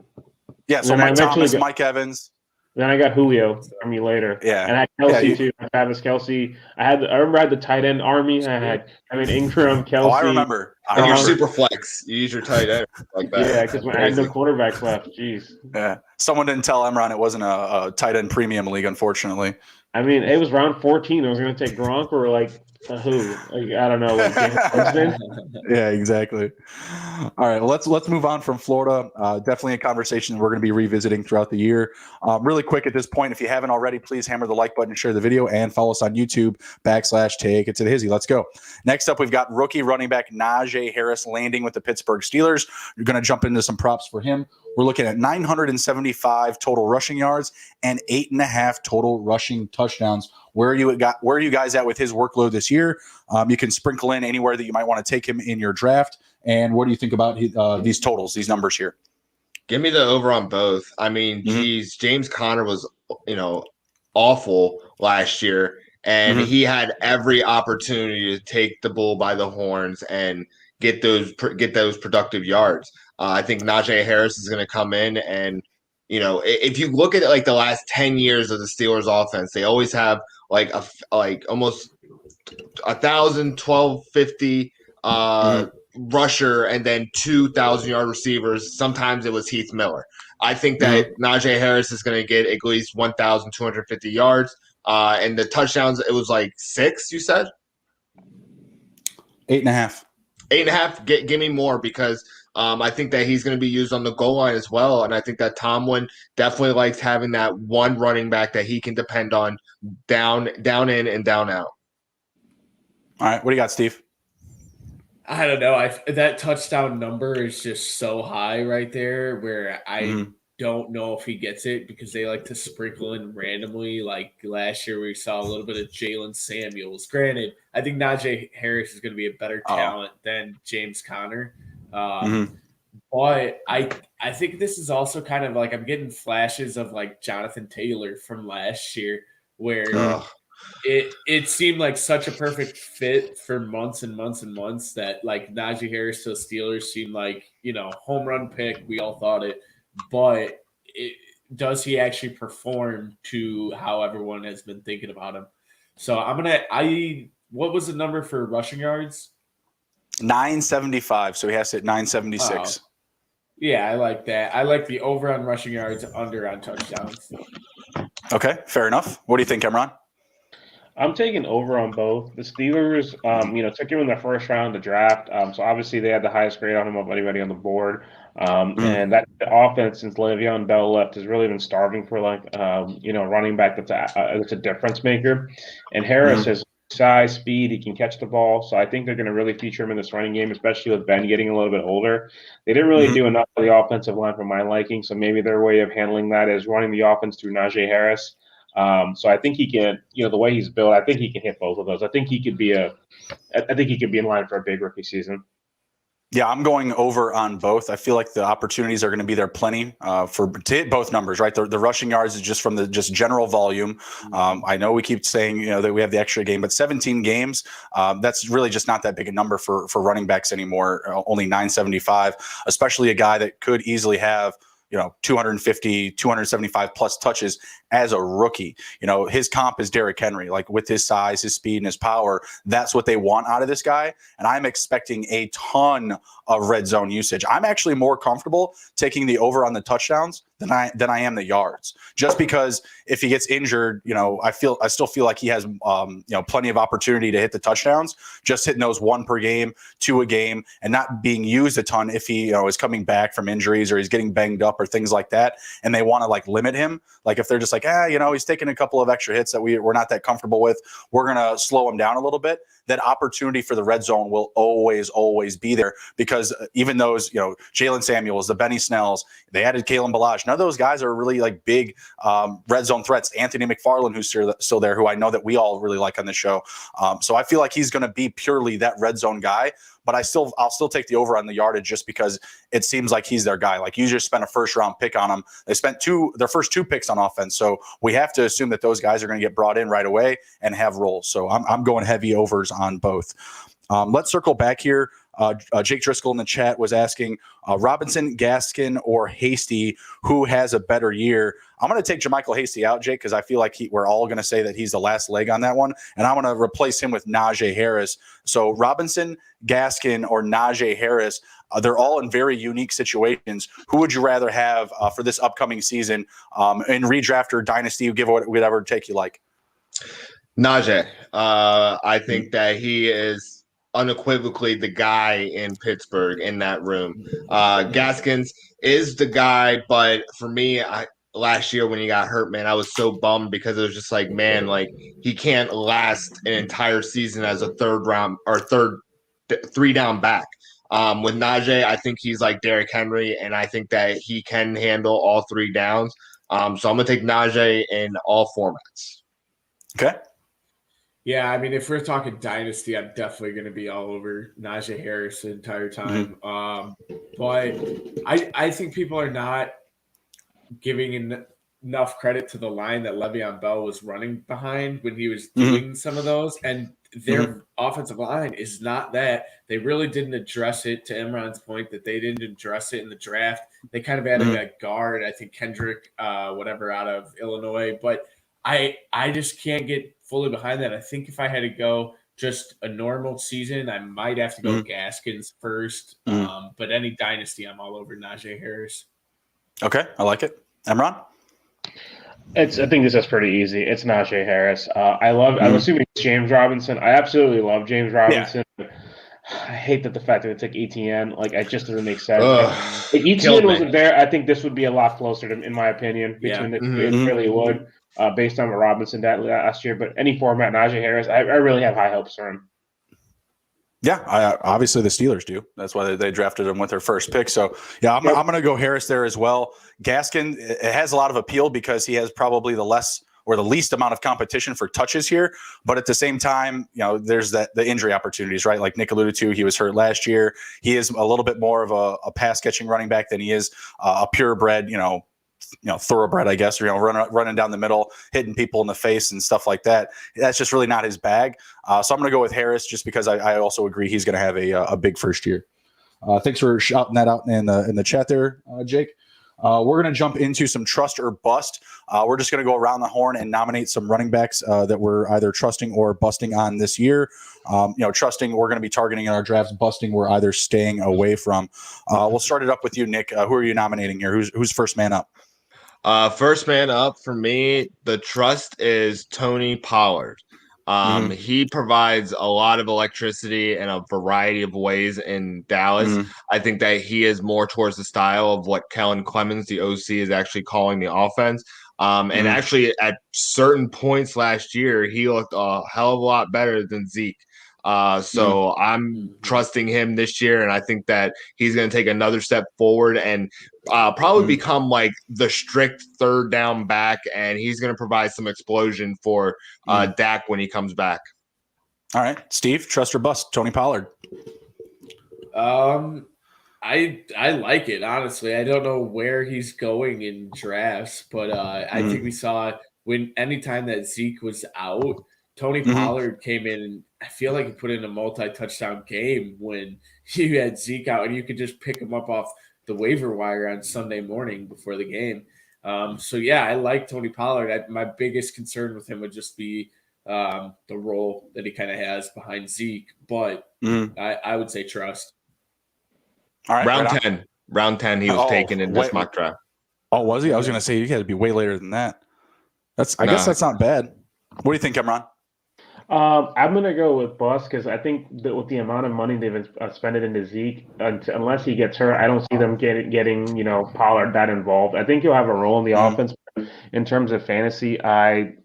Yeah, so Mike Thomas, Mike Evans. Then I got Julio from you later. Yeah. And I had Kelsey too. Travis Kelsey. I remember I had the tight end army. I had Ingram, Kelsey. Oh, I remember. And your super flex. You use your tight end like that. Yeah, because I had no quarterbacks left. Jeez. Yeah. Someone didn't tell Emron it wasn't a tight end premium league, unfortunately. I mean, it was round 14. I was going to take Gronk or like who? Like, I don't know. Like yeah, exactly. All right, let's move on from Florida. Definitely a conversation we're going to be revisiting throughout the year. Really quick at this point, if you haven't already, please hammer the like button and share the video, and follow us on YouTube /Take It to the Hizzy. Let's go. Next up, we've got rookie running back Najee Harris landing with the Pittsburgh Steelers. You're going to jump into some props for him. We're looking at 975 total rushing yards and 8.5 total rushing touchdowns. Where are you guys at with his workload this year? You can sprinkle in anywhere that you might want to take him in your draft. And what do you think about these totals, these numbers here? Give me the over on both. I mean, geez, James Conner was, awful last year, and he had every opportunity to take the bull by the horns and get those productive yards. I think Najee Harris is going to come in, and if you look at it, like the last 10 years of the Steelers offense, they always have like almost 1,000, 1,250 rusher, and then 2,000-yard receivers. Sometimes it was Heath Miller. I think that Najee Harris is going to get at least 1,250 yards. And the touchdowns, it was like 6, you said? 8.5. 8.5. Give me more, because I think that he's going to be used on the goal line as well. And I think that Tomlin definitely likes having that one running back that he can depend on down in and down out. All right. What do you got, Steve? I don't know. That touchdown number is just so high right there, where I don't know if he gets it, because they like to sprinkle in randomly. Like last year, we saw a little bit of Jalen Samuels. Granted, I think Najee Harris is going to be a better talent than James Conner. But I think this is also kind of like, I'm getting flashes of like Jonathan Taylor from last year, where it seemed like such a perfect fit for months and months and months, that like Najee Harris to the Steelers seemed like, home run pick. We all thought it, but does he actually perform to how everyone has been thinking about him? So what was the number for rushing yards? 975. So he has to hit 976. Oh. Yeah, I like that. I like the over on rushing yards, under on touchdowns. Okay, fair enough. What do you think, Emron? I'm taking over on both. The Steelers, took him in the first round to draft. So obviously they had the highest grade on him of anybody on the board. And that the offense, since Le'Veon Bell left, has really been starving for running back that's a difference maker. And Harris has size, speed, he can catch the ball. So I think they're going to really feature him in this running game, especially with Ben getting a little bit older. They didn't really do enough for the offensive line for my liking. So maybe their way of handling that is running the offense through Najee Harris. So I think he can, the way he's built, I think he can hit both of those. I think he could be in line for a big rookie season. Yeah, I'm going over on both. I feel like the opportunities are going to be there plenty to hit both numbers, right? The rushing yards is just from the general volume. I know we keep saying, that we have the extra game, but 17 games, that's really just not that big a number for running backs anymore. Only 975, especially a guy that could easily have 250, 275 plus touches as a rookie. His comp is Derrick Henry, like with his size, his speed, and his power. That's what they want out of this guy. And I'm expecting a ton of red zone usage. I'm actually more comfortable taking the over on the touchdowns than I am the yards, just because if he gets injured, I still feel like he has, plenty of opportunity to hit the touchdowns, just hitting those 1 per game, 2 a game, and not being used a ton if he, is coming back from injuries or he's getting banged up or things like that. And they want to limit him. Like if they're just like, he's taking a couple of extra hits that we're not that comfortable with, we're going to slow him down a little bit. That opportunity for the red zone will always be there, because even those, Jalen Samuels, the Benny Snells, they added Kalen Ballage. None of those guys are really big red zone threats. Anthony McFarland, who's still there, who I know that we all really like on the show. So I feel like he's going to be purely that red zone guy. but I'll still take the over on the yardage just because it seems like he's their guy. Like you just spent a first round pick on him. They spent their first 2 picks on offense. So we have to assume that those guys are going to get brought in right away and have roles. So I'm going heavy overs on both. Let's circle back here. Jake Driscoll in the chat was asking Robinson, Gaskin, or Hasty, who has a better year? I'm going to take JaMychal Hasty out, Jake, because I feel like we're all going to say that he's the last leg on that one. And I'm going to replace him with Najee Harris. So Robinson, Gaskin, or Najee Harris, they're all in very unique situations. Who would you rather have for this upcoming season in redraft or dynasty? Give whatever take you like. Najee. I think that he is unequivocally the guy in Pittsburgh in that room. Gaskins is the guy, but for me, last year when he got hurt, man, I was so bummed because it was just like, man, like he can't last an entire season as a 3 down back. With Najee, I think he's like Derrick Henry, and I think that he can handle all 3 downs. So I'm gonna take Najee in all formats. Okay. Yeah, I mean, if we're talking dynasty, I'm definitely going to be all over Najee Harris the entire time. But I think people are not giving enough credit to the line that Le'Veon Bell was running behind when he was doing some of those. And their offensive line is not that. They really didn't address it, to Imran's point, that they didn't address it in the draft. They kind of added a guard, I think Kendrick, whatever, out of Illinois. But I just can't get fully behind that. I think if I had to go just a normal season, I might have to go Gaskins first. But any dynasty, I'm all over Najee Harris. Okay, I like it. Imran? I think this is pretty easy. It's Najee Harris. I'm assuming it's James Robinson. I absolutely love James Robinson. Yeah. I hate that the fact that it took ETN. Like, it just doesn't make sense. If ETN wasn't there, I think this would be a lot closer, in my opinion, between the two. It really would. Based on what Robinson did last year, but any format, Najee Harris, I really have high hopes for him. Yeah, obviously the Steelers do. That's why they drafted him with their first pick. So, yeah, I'm going to go Harris there as well. Gaskin, it has a lot of appeal because he has probably the least amount of competition for touches here. But at the same time, there's the injury opportunities, right? Like Nick alluded to, he was hurt last year. He is a little bit more of a pass catching running back than he is a purebred, thoroughbred, I guess, or running down the middle, hitting people in the face and stuff like that. That's just really not his bag. So I'm going to go with Harris just because I also agree he's going to have a big first year. Thanks for shouting that out in the chat there, Jake. We're going to jump into some trust or bust. We're just going to go around the horn and nominate some running backs that we're either trusting or busting on this year. Trusting, we're going to be targeting in our drafts. Busting, we're either staying away from. We'll start it up with you, Nick. Who are you nominating here? Who's first man up? First man up for me, the trust is Tony Pollard. He provides a lot of electricity in a variety of ways in Dallas. I think that he is more towards the style of what Kellen Clemens, the OC, is actually calling the offense. And actually, at certain points last year, he looked a hell of a lot better than Zeke. So I'm trusting him this year, and I think that he's going to take another step forward and probably become like the strict 3rd down back, and he's going to provide some explosion for Dak when he comes back. All right, Steve, trust or bust, Tony Pollard? I like it, honestly. I don't know where he's going in drafts, but I think we saw anytime that Zeke was out, Tony Pollard came in, and I feel like he put in a multi-touchdown game when you had Zeke out, and you could just pick him up off the waiver wire on Sunday morning before the game. So, yeah, I like Tony Pollard. My biggest concern with him would just be the role that he kind of has behind Zeke, but I would say trust. All right, round 10 he was taken in this mock draft. Oh, was he? I was going to say you had to be way later than that. I guess that's not bad. What do you think, Imran? I'm going to go with bust because I think that with the amount of money they've spent into Zeke, unless he gets hurt, I don't see them getting Pollard that involved. I think he'll have a role in the offense. In terms of fantasy, I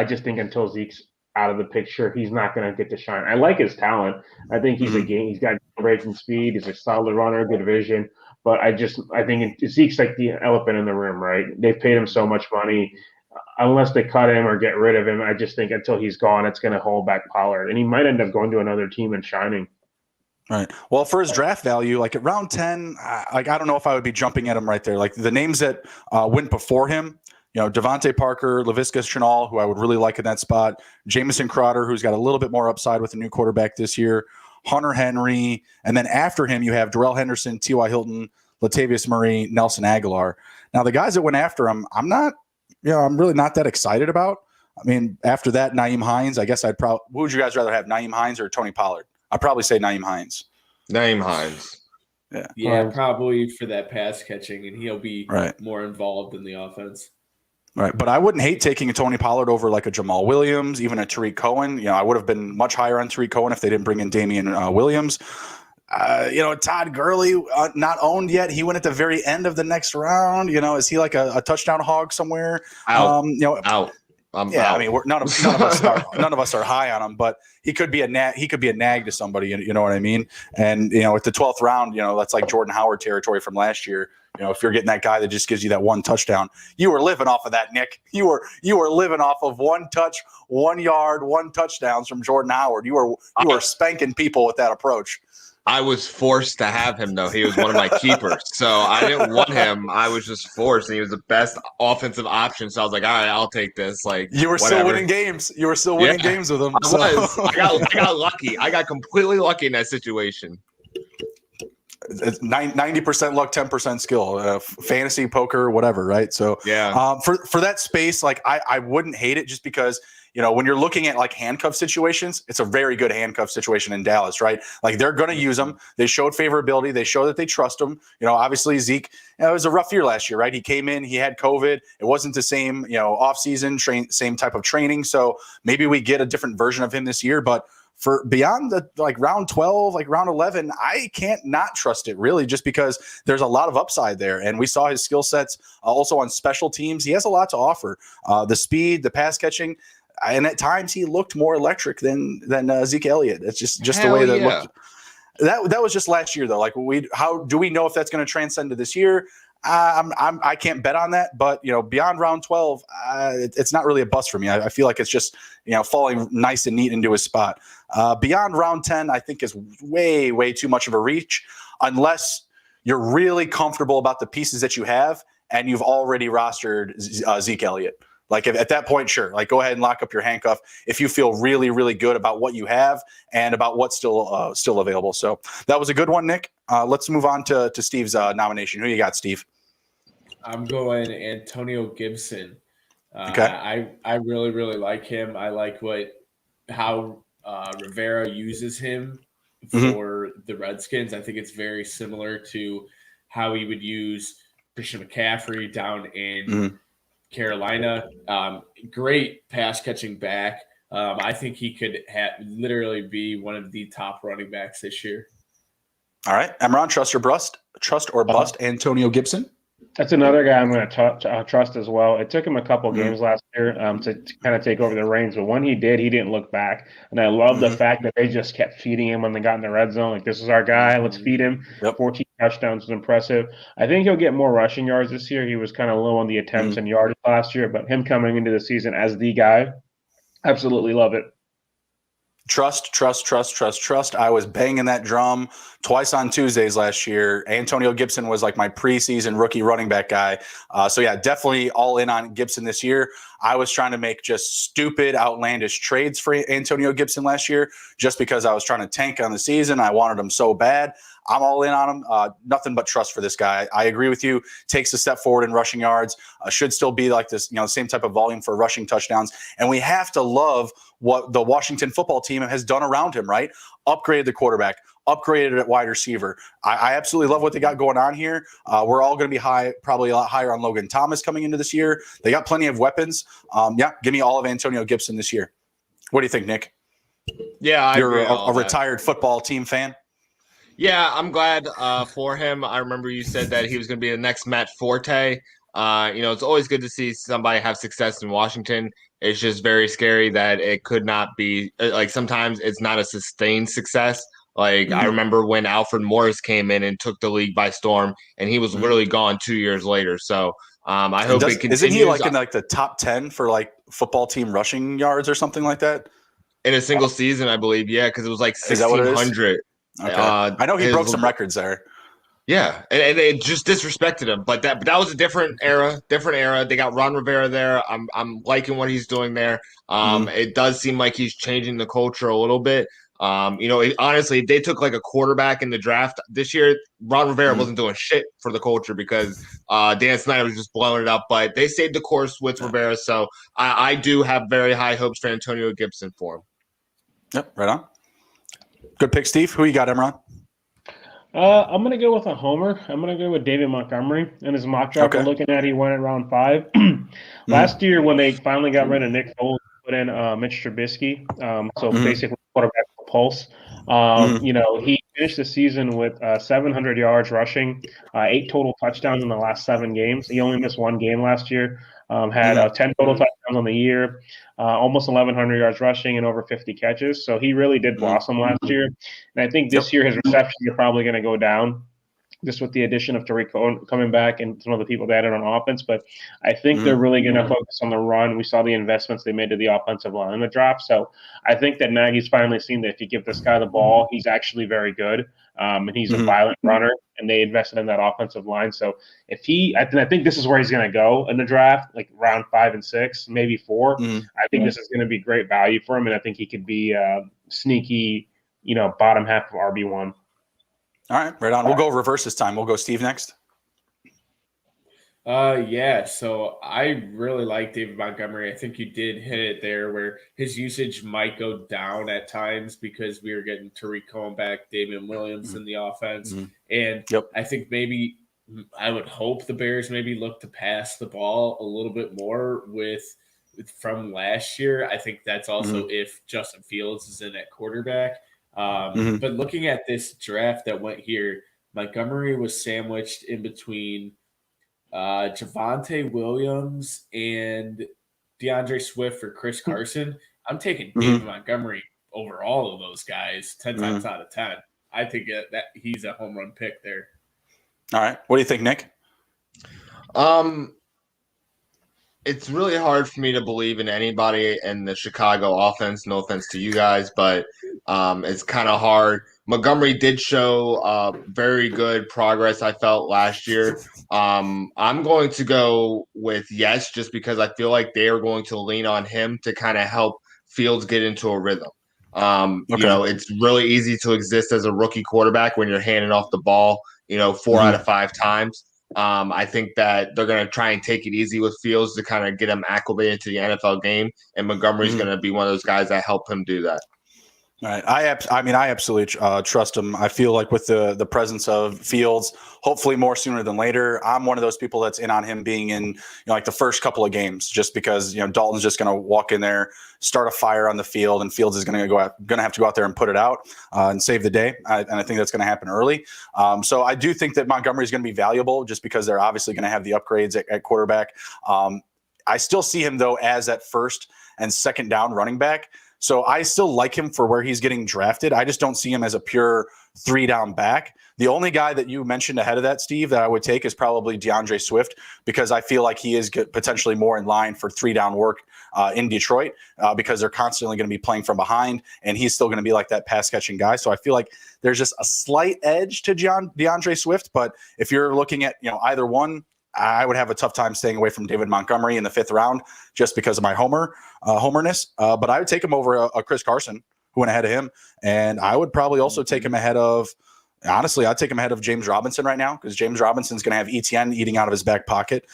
just think until Zeke's out of the picture, he's not going to get to shine. I like his talent. I think he's he's got breaking speed. He's a solid runner, good vision. But I think Zeke's like the elephant in the room, right? They've paid him so much money. Unless they cut him or get rid of him, I just think until he's gone, it's going to hold back Pollard. And he might end up going to another team and shining. Right. Well, for his draft value, like at round 10, I don't know if I would be jumping at him right there. Like the names that went before him, Devontae Parker, Laviska Shenault, who I would really like in that spot, Jamison Crowder, who's got a little bit more upside with a new quarterback this year, Hunter Henry, and then after him, you have Darrell Henderson, T.Y. Hilton, Latavius Murray, Nelson Aguilar. Now, the guys that went after him, I'm really not that excited about. I mean, after that, Nyheim Hines, I guess who would you guys rather have, Nyheim Hines or Tony Pollard? I'd probably say Nyheim Hines. Nyheim Hines. Yeah, probably for that pass catching, and he'll be more involved in the offense. Right, but I wouldn't hate taking a Tony Pollard over like a Jamal Williams, even a Tariq Cohen. I would have been much higher on Tariq Cohen if they didn't bring in Damian Williams. Todd Gurley, not owned yet. He went at the very end of the next round. Is he like a touchdown hog somewhere? Out. Out. I mean, none of us are high on him, but he could be a nag. He could be a nag to somebody. You know what I mean? And at the 12th round, that's like Jordan Howard territory from last year. If you're getting that guy that just gives you that one touchdown, you were living off of that, Nick. You were living off of 1 touch, 1 yard, 1 touchdowns from Jordan Howard. You were spanking people with that approach. I was forced to have him, though. He was one of my keepers. So I didn't want him. I was just forced. And he was the best offensive option. So I was like, all right, I'll take this. Like, you were still winning games. You were still winning games with him. I got lucky. I got completely lucky in that situation. It's 90% luck, 10% skill, fantasy, poker, whatever, right? So for that space, like I wouldn't hate it just because when you're looking at like handcuff situations, it's a very good handcuff situation in Dallas, right? Like they're going to use them. They showed favorability. They show that they trust him. Obviously Zeke, it was a rough year last year, right? He came in, he had COVID. It wasn't the same, off season same type of training. So maybe we get a different version of him this year, but for beyond the like round 12, like round 11, I can't not trust it really just because there's a lot of upside there. And we saw his skill sets also on special teams. He has a lot to offer. The speed, the pass catching, and at times he looked more electric than Zeke Elliott. It's just the way that looked. That was just last year though. Like how do we know if that's going to transcend to this year? I can't bet on that, but beyond round 12, it's not really a bust for me. I feel like it's just falling nice and neat into his spot. Beyond round 10, I think is way, way too much of a reach unless you're really comfortable about the pieces that you have and you've already rostered Zeke Elliott. Like at that point, sure, like go ahead and lock up your handcuff if you feel really, really good about what you have and about what's still available. So that was a good one, Nick. Let's move on to Steve's nomination. Who you got, Steve? I'm going Antonio Gibson. Okay. I really, really like him. I like how Rivera uses him for the Redskins. I think it's very similar to how he would use Christian McCaffrey down in Carolina. Great pass catching back. I think he could literally be one of the top running backs this year. All right. Emron, trust or bust Antonio Gibson? That's another guy I'm going to trust as well. It took him a couple games last year to kind of take over the reins, but when he did, he didn't look back. And I love the fact that they just kept feeding him when they got in the red zone. Like, this is our guy. Let's feed him. Yep. 14 touchdowns was impressive. I think he'll get more rushing yards this year. He was kind of low on the attempts and yardage last year, but him coming into the season as the guy, absolutely love it. Trust. I was banging that drum twice on Tuesdays last year. Antonio Gibson was like my preseason rookie running back guy. So yeah, definitely all in on Gibson this year. I was trying to make just stupid, outlandish trades for Antonio Gibson last year just because I was trying to tank on the season. I wanted him so bad. I'm all in on him. Nothing but trust for this guy. I agree with you. Takes a step forward in rushing yards. Should still be like this, same type of volume for rushing touchdowns. And we have to love what the Washington football team has done around him, right? Upgraded the quarterback, upgraded at wide receiver. I absolutely love what they got going on here. We're all going to be probably a lot higher on Logan Thomas coming into this year. They got plenty of weapons. Give me all of Antonio Gibson this year. What do you think, Nick? Yeah, you're a retired football team fan. Yeah, I'm glad for him. I remember you said that he was going to be the next Matt Forte. It's always good to see somebody have success in Washington. It's just very scary that it could not be like sometimes it's not a sustained success. Like I remember when Alfred Morris came in and took the league by storm, and he was literally gone 2 years later. So I hope it continues. Isn't he like in like the top 10 for like football team rushing yards or something like that in a single season? I believe, yeah, because it was like 1,600. Okay. I know he broke some records there. Yeah, and they just disrespected him. But that was a different era. They got Ron Rivera there. I'm liking what he's doing there. It does seem like he's changing the culture a little bit. Honestly, if they took like a quarterback in the draft this year, Ron Rivera wasn't doing shit for the culture because Dan Snyder was just blowing it up. But they stayed the course with Rivera, so I do have very high hopes for Antonio Gibson for him. Yep, right on. Good pick, Steve. Who you got, Emron? I'm going to go with a homer. I'm going to go with David Montgomery. In his mock draft, we're looking at he went at round 5. Last year, when they finally got rid of Nick Foles, put in Mitch Trubisky, basically quarterback for pulse. He finished the season with 700 yards rushing, 8 total touchdowns in the last 7 games. He only missed 1 game last year. Had 10 total touchdowns on the year, almost 1,100 yards rushing and over 50 catches. So he really did blossom last year. And I think this year his receptions are probably going to go down just with the addition of Tariq Cohen coming back and some of the people they added on offense. But I think they're really going to focus on the run. We saw the investments they made to the offensive line in the draft. So I think that Nagy's finally seen that if you give this guy the ball, he's actually very good. And he's a violent runner, and they invested in that offensive line. So I think this is where he's going to go in the draft, like round 5 and 6, maybe 4. I think this is going to be great value for him, and I think he could be sneaky, bottom half of RB1. All right, right on. We'll go reverse this time. We'll go Steve next. So I really like David Montgomery. I think you did hit it there where his usage might go down at times because we are getting Tariq Cohen back, Damian Williams in the offense. And I think I would hope the Bears maybe look to pass the ball a little bit more from last year. I think that's also if Justin Fields is in at quarterback. But looking at this draft that went here, Montgomery was sandwiched in between Javonte Williams and DeAndre Swift for Chris Carson. I'm taking David Montgomery over all of those guys 10 times out of 10. I think that he's a home run pick there. All right. What do you think, Nick? It's really hard for me to believe in anybody in the Chicago offense. No offense to you guys, but it's kind of hard. Montgomery did show very good progress, I felt, last year. I'm going to go with yes, just because I feel like they are going to lean on him to kind of help Fields get into a rhythm. It's really easy to exist as a rookie quarterback when you're handing off the ball, 4 out of 5 times. I think that they're going to try and take it easy with Fields to kind of get him acclimated to the NFL game, and Montgomery's going to be one of those guys that help him do that. All right. I absolutely trust him. I feel like with the presence of Fields, hopefully more sooner than later, I'm one of those people that's in on him being in like the first couple of games, just because Dalton's just going to walk in there, start a fire on the field, and Fields is going to have to go out there and put it out and save the day. And I think that's going to happen early. So I do think that Montgomery is going to be valuable, just because they're obviously going to have the upgrades at quarterback. I still see him though as that first and second down running back. So I still like him for where he's getting drafted. I just don't see him as a pure 3-down back. The only guy that you mentioned ahead of that, Steve, that I would take is probably DeAndre Swift, because I feel like he is potentially more in line for 3-down work in Detroit because they're constantly going to be playing from behind, and he's still going to be like that pass-catching guy. So I feel like there's just a slight edge to DeAndre Swift. But if you're looking at either one, I would have a tough time staying away from David Montgomery in the 5th round just because of my homerness. But I would take him over a Chris Carson, who went ahead of him. And I would probably also take him ahead of, honestly, I'd take him ahead of James Robinson right now, because James Robinson's going to have ETN eating out of his back pocket.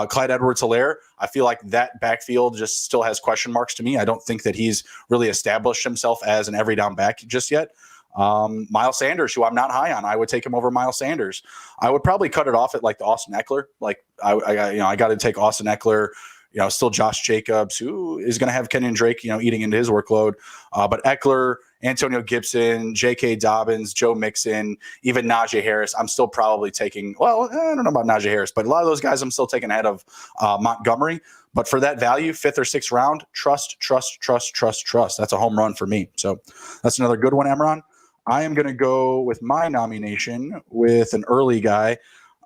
Clyde Edwards-Helaire, I feel like that backfield just still has question marks to me. I don't think that he's really established himself as an every down back just yet. Miles Sanders, who I'm not high on, I would take him over Miles Sanders. I would probably cut it off at like the Austin Eckler. Like I got to take Austin Eckler. Still Josh Jacobs, who is going to have Kenyon Drake, eating into his workload. But Eckler, Antonio Gibson, J.K. Dobbins, Joe Mixon, even Najee Harris, I'm still probably taking. Well, I don't know about Najee Harris, but a lot of those guys I'm still taking ahead of Montgomery. But for that value, 5th or 6th round, trust. That's a home run for me. So that's another good one, Emron. I am going to go with my nomination with an early guy.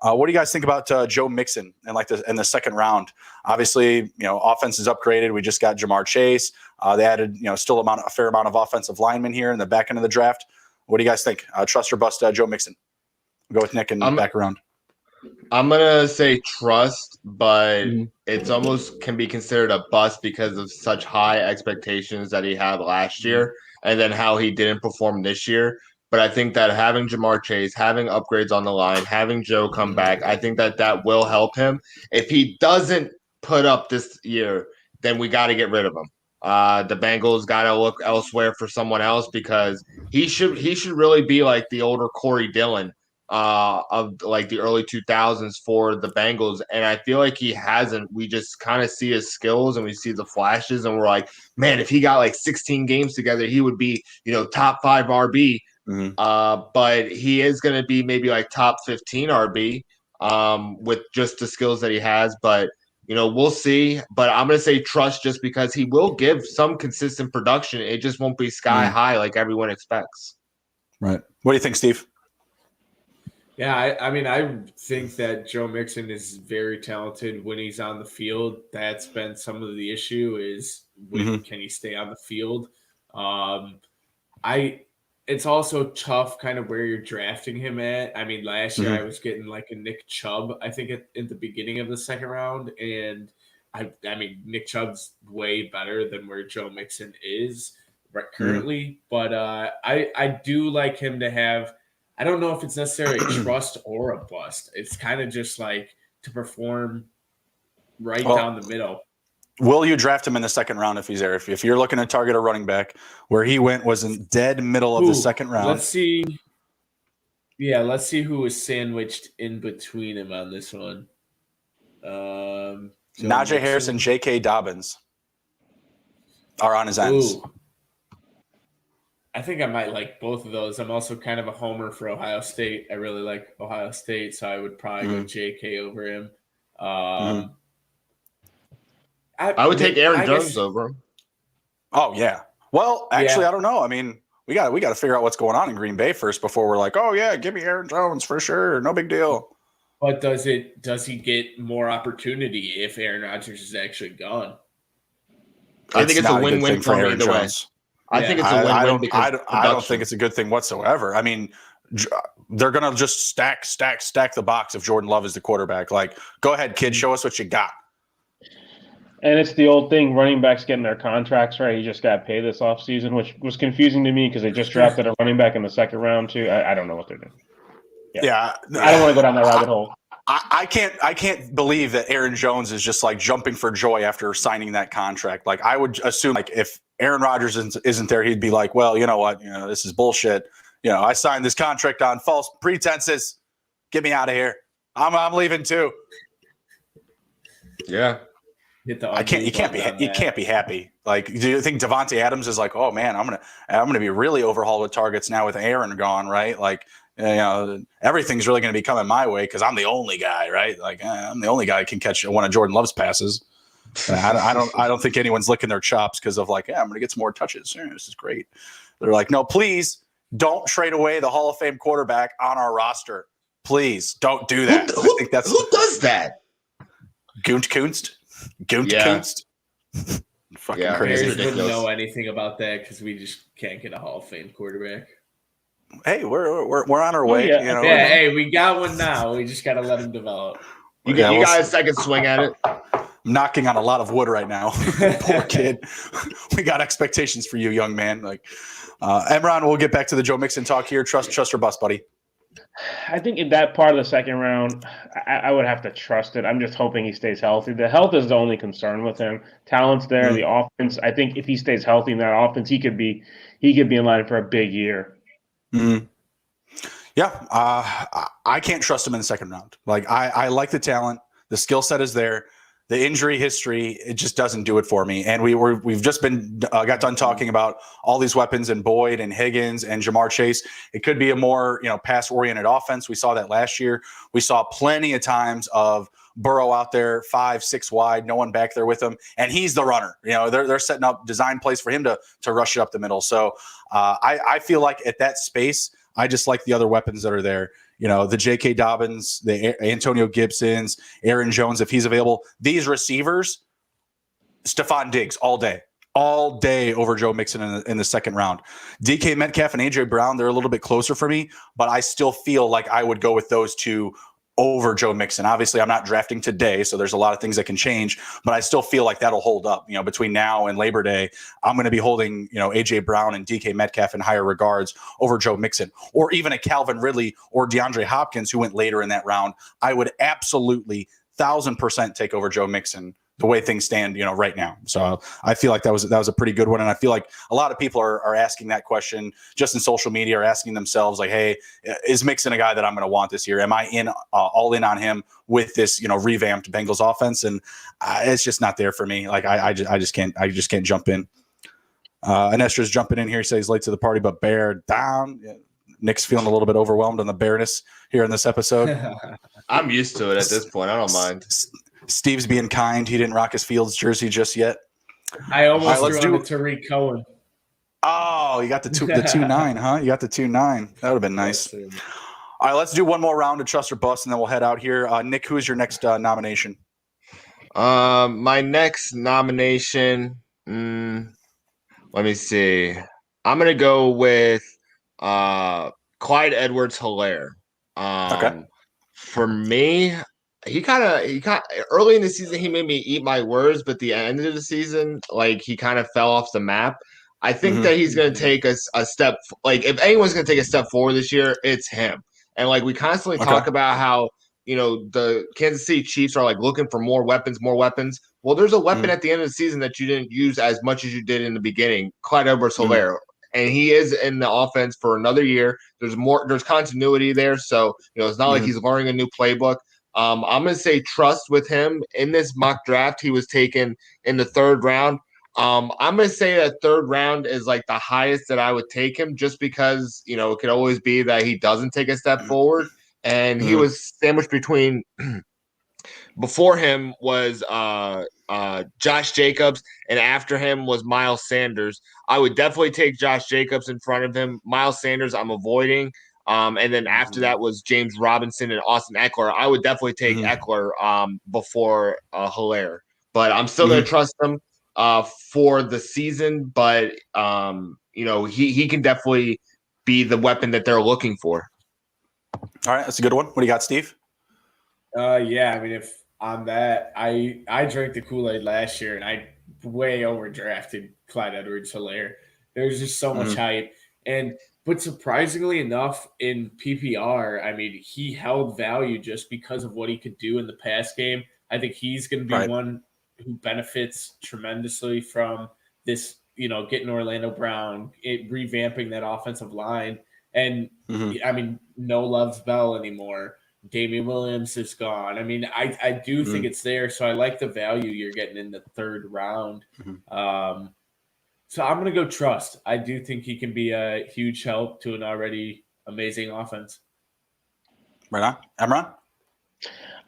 What do you guys think about Joe Mixon in the 2nd round? Obviously, offense is upgraded. We just got Jamar Chase. They added, still a fair amount of offensive linemen here in the back end of the draft. What do you guys think? Trust or bust Joe Mixon? We'll go with Nick and back around. I'm gonna say trust, but it's almost can be considered a bust because of such high expectations that he had last year, and then how he didn't perform this year. But I think that having Jamar Chase, having upgrades on the line, having Joe come back, I think that will help him. If he doesn't put up this year, then we got to get rid of him. The Bengals got to look elsewhere for someone else because he should really be like the older Corey Dillon of like the early 2000s for the Bengals. And I feel like he hasn't. We just kind of see his skills and we see the flashes and we're like, man, if he got like 16 games together, he would be, top 5 RB. But he is going to be maybe like top 15 RB with just the skills that he has. But, we'll see. But I'm going to say trust just because he will give some consistent production. It just won't be sky high like everyone expects. Right. What do you think, Steve? Yeah, I think that Joe Mixon is very talented when he's on the field. That's been some of the issue is when can he stay on the field? It's also tough kind of where you're drafting him at. I mean, last year I was getting like a Nick Chubb, I think at the beginning of the second round. And I mean, Nick Chubb's way better than where Joe Mixon is currently. But I do like him to have, I don't know if it's necessarily a trust or a bust. It's kind of just like to perform down the middle. Will you draft him in the second round if he's there? If you're looking to target a running back, where he went was in dead middle of the second round. Let's see. Yeah, let's see who was sandwiched in between him on this one. Najee Harris and J.K. Dobbins are on his ends. Ooh. I think I might like both of those. I'm also kind of a homer for Ohio State. I really like Ohio State, so I would probably go J.K. over him. I would take Aaron Jones over him. Oh yeah. Well, actually, I don't know. I mean, we got to figure out what's going on in Green Bay first before we're like, oh yeah, give me Aaron Jones for sure, no big deal. But does he get more opportunity if Aaron Rodgers is actually gone? I think it's a win-win for him either way. I think it's a win-win. I don't think it's a good thing whatsoever. I mean, they're gonna just stack the box if Jordan Love is the quarterback. Like, go ahead, kid, show us what you got. And it's the old thing, running backs getting their contracts right. He just got paid this offseason, which was confusing to me because they just drafted a running back in the second round too. I don't know what they're doing. Yeah. I don't want to go down that rabbit hole. I can't believe that Aaron Jones is just like jumping for joy after signing that contract. Like, I would assume like if Aaron Rodgers isn't there, he'd be like, well, you know what? This is bullshit. I signed this contract on false pretenses. Get me out of here. I'm leaving too. Yeah. You can't be happy. Like, do you think Devontae Adams is like, oh man, I'm gonna be really overhauled with targets now with Aaron gone, right? Like, everything's really gonna be coming my way because I'm the only guy, right? Like, I'm the only guy that can catch one of Jordan Love's passes. I don't think anyone's licking their chops because of like, I'm gonna get some more touches. This is great. They're like, no, please don't trade away the Hall of Fame quarterback on our roster. Please don't do that. I think that's who does that. Kunst. Fucking crazy. Bears wouldn't know anything about that because we just can't get a Hall of Fame quarterback. Hey, we're on our way. Hey, we got one now. We just got to let him develop. You got a second swing at it. I'm knocking on a lot of wood right now. Poor kid. We got expectations for you, young man. Like, Emron, we'll get back to the Joe Mixon talk here. Trust or bust, buddy. I think in that part of the second round, I would have to trust it. I'm just hoping he stays healthy. The health is the only concern with him. Talent's there. The offense, I think if he stays healthy in that offense, he could be in line for a big year. Yeah, I can't trust him in the second round. Like, I like the talent. The skill set is there. The injury history, it just doesn't do it for me. And we've just got done talking about all these weapons and Boyd and Higgins and Jamar Chase. It could be a more pass-oriented offense. We saw that last year. We saw plenty of times of Burrow out there 5-6 wide, no one back there with him, and he's the runner. They're setting up design plays for him to rush it up the middle. So I feel like at that space, I just like the other weapons that are there. The J.K. Dobbins, the Antonio Gibsons, Aaron Jones, if he's available. These receivers, Stephon Diggs all day. all day over Joe Mixon in the second round. DK Metcalf and AJ Brown, they're a little bit closer for me, but I still feel like I would go with those two over Joe Mixon. Obviously, I'm not drafting today, so there's a lot of things that can change, but I still feel like that'll hold up. Between now and Labor Day, I'm going to be holding, AJ Brown and DK Metcalf in higher regards over Joe Mixon, or even a Calvin Ridley or DeAndre Hopkins who went later in that round. I would absolutely 1,000% take over Joe Mixon the way things stand, right now. So I feel like that was a pretty good one. And I feel like a lot of people are asking that question just in social media, or asking themselves like, hey, is Mixon a guy that I'm going to want this year? Am I all in on him with this, revamped Bengals offense? And it's just not there for me. Like I just can't jump in. Anestra's jumping in here. He says he's late to the party, but bear down. Yeah. Nick's feeling a little bit overwhelmed on the bearness here in this episode. I'm used to it at this point. I don't mind. Steve's being kind. He didn't rock his Fields jersey just yet. I almost threw on Tariq Cohen. Oh, you got the 2-9, huh? You got the 2-9. That would have been nice. All right, let's do one more round of Trust or Bust, and then we'll head out here. Nick, who is your next nomination? My next nomination, let me see. I'm going to go with Clyde Edwards-Helaire. Okay. For me, he kind of early in the season, he made me eat my words, but the end of the season, like he kind of fell off the map. I think that he's going to take a step. Like if anyone's going to take a step forward this year, it's him. And like we constantly talk about how, the Kansas City Chiefs are like looking for more weapons. Well, there's a weapon at the end of the season that you didn't use as much as you did in the beginning, Clyde Edwards-Helaire. And he is in the offense for another year. There's continuity there. So, it's not like he's learning a new playbook. I'm going to say trust with him. In this mock draft, he was taken in the third round. I'm going to say that third round is like the highest that I would take him, just because, it could always be that he doesn't take a step forward. And he was sandwiched between before him was Josh Jacobs, and after him was Miles Sanders. I would definitely take Josh Jacobs in front of him. Miles Sanders, I'm avoiding. And then after that was James Robinson and Austin Eckler. I would definitely take Eckler before Helaire. But I'm still going to trust him for the season. But, he can definitely be the weapon that they're looking for. All right, that's a good one. What do you got, Steve? Yeah, I mean, if on that, I drank the Kool-Aid last year, and I way overdrafted Clyde Edwards-Helaire. There was just so much hype. But surprisingly enough, in PPR, I mean, he held value just because of what he could do in the pass game. I think he's going to be one who benefits tremendously from this, getting Orlando Brown, revamping that offensive line. And, I mean, no Love's Bell anymore. Damian Williams is gone. I mean, I do think it's there. So I like the value you're getting in the third round. So I'm going to go trust. I do think he can be a huge help to an already amazing offense. Right on. Emron?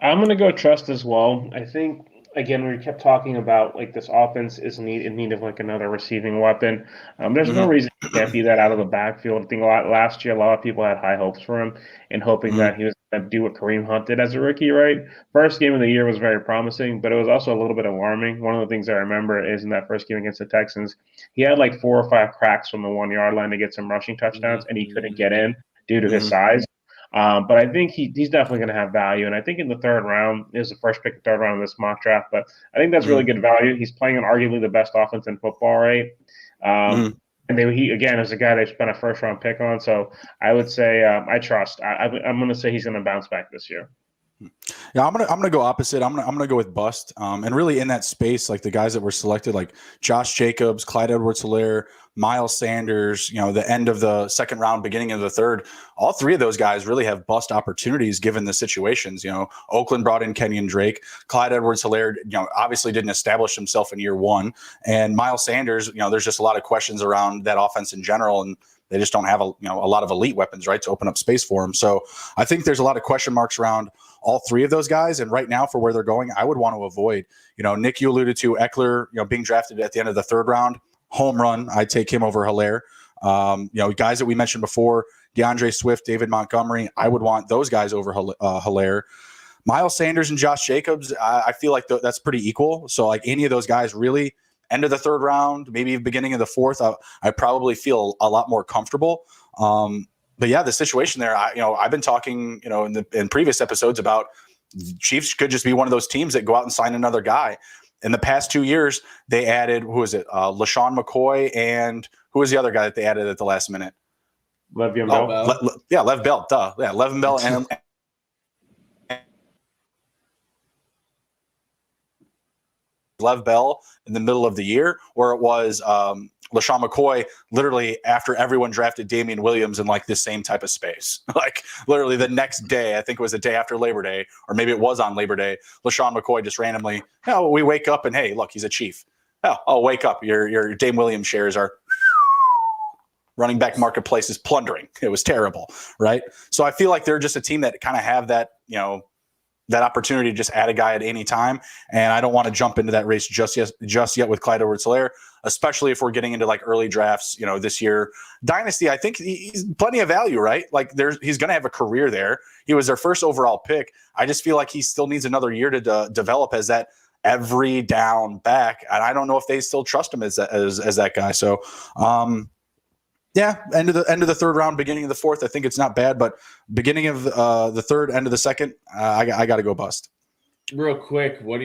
I'm going to go trust as well. I think, again, we kept talking about like this offense is in need of like another receiving weapon. There's no reason he can't be that out of the backfield. I think last year, a lot of people had high hopes for him and hoping that he was going to do what Kareem Hunt did as a rookie, right? First game of the year was very promising, but it was also a little bit alarming. One of the things I remember is in that first game against the Texans, he had like 4 or 5 cracks from the 1-yard line to get some rushing touchdowns, and he couldn't get in due to his size. But I think he's definitely going to have value. And I think in the third round is the first pick, third round of this mock draft. But I think that's really good value. He's playing on arguably the best offense in football, right? And then he, again, is a guy they spent a first round pick on. So I would say I trust. I'm going to say he's going to bounce back this year. Yeah, I'm gonna go opposite. I'm gonna go with bust. And really in that space, like the guys that were selected, like Josh Jacobs, Clyde Edwards-Helaire, Miles Sanders, the end of the second round, beginning of the third, all 3 of those guys really have bust opportunities given the situations. Oakland brought in Kenyon Drake. Clyde Edwards-Helaire, obviously didn't establish himself in year 1. And Miles Sanders, there's just a lot of questions around that offense in general, and they just don't have a lot of elite weapons, right, to open up space for him. So I think there's a lot of question marks around all 3 of those guys. And right now for where they're going, I would want to avoid, Nick, you alluded to Eckler, being drafted at the end of the third round, home run. I take him over Helaire. Guys that we mentioned before, DeAndre Swift, David Montgomery, I would want those guys over Helaire. Miles Sanders and Josh Jacobs, I feel like that's pretty equal. So like any of those guys really, end of the third round, maybe beginning of the fourth, I probably feel a lot more comfortable. But yeah, the situation there, I've been talking, in previous episodes about Chiefs could just be one of those teams that go out and sign another guy. In the past 2 years, they added, who is it? LaShawn McCoy, and who was the other guy that they added at the last minute? Le'Veon Bell. Lev Bell. Duh. Yeah, Le'Veon Bell and Lev Bell in the middle of the year, or it was LaShawn McCoy literally after everyone drafted Damian Williams in like this same type of space. Like literally the next day, I think it was the day after Labor Day, or maybe it was on Labor Day, LaShawn McCoy just randomly, we wake up and hey, look, he's a Chief. Oh, wake up. Your Dame Williams shares are running back marketplace is plundering. It was terrible, right? So I feel like they're just a team that kind of have that, that opportunity to just add a guy at any time. And I don't want to jump into that race just yet with Clyde Edwards-Helaire, especially if we're getting into like early drafts, this year. Dynasty, I think he's plenty of value, right? Like he's going to have a career there. He was their first overall pick. I just feel like he still needs another year to develop as that every down back. And I don't know if they still trust him as that guy. So, yeah, end of the third round, beginning of the fourth. I think it's not bad, but beginning of the third, end of the second, I got to go bust. Real quick, what would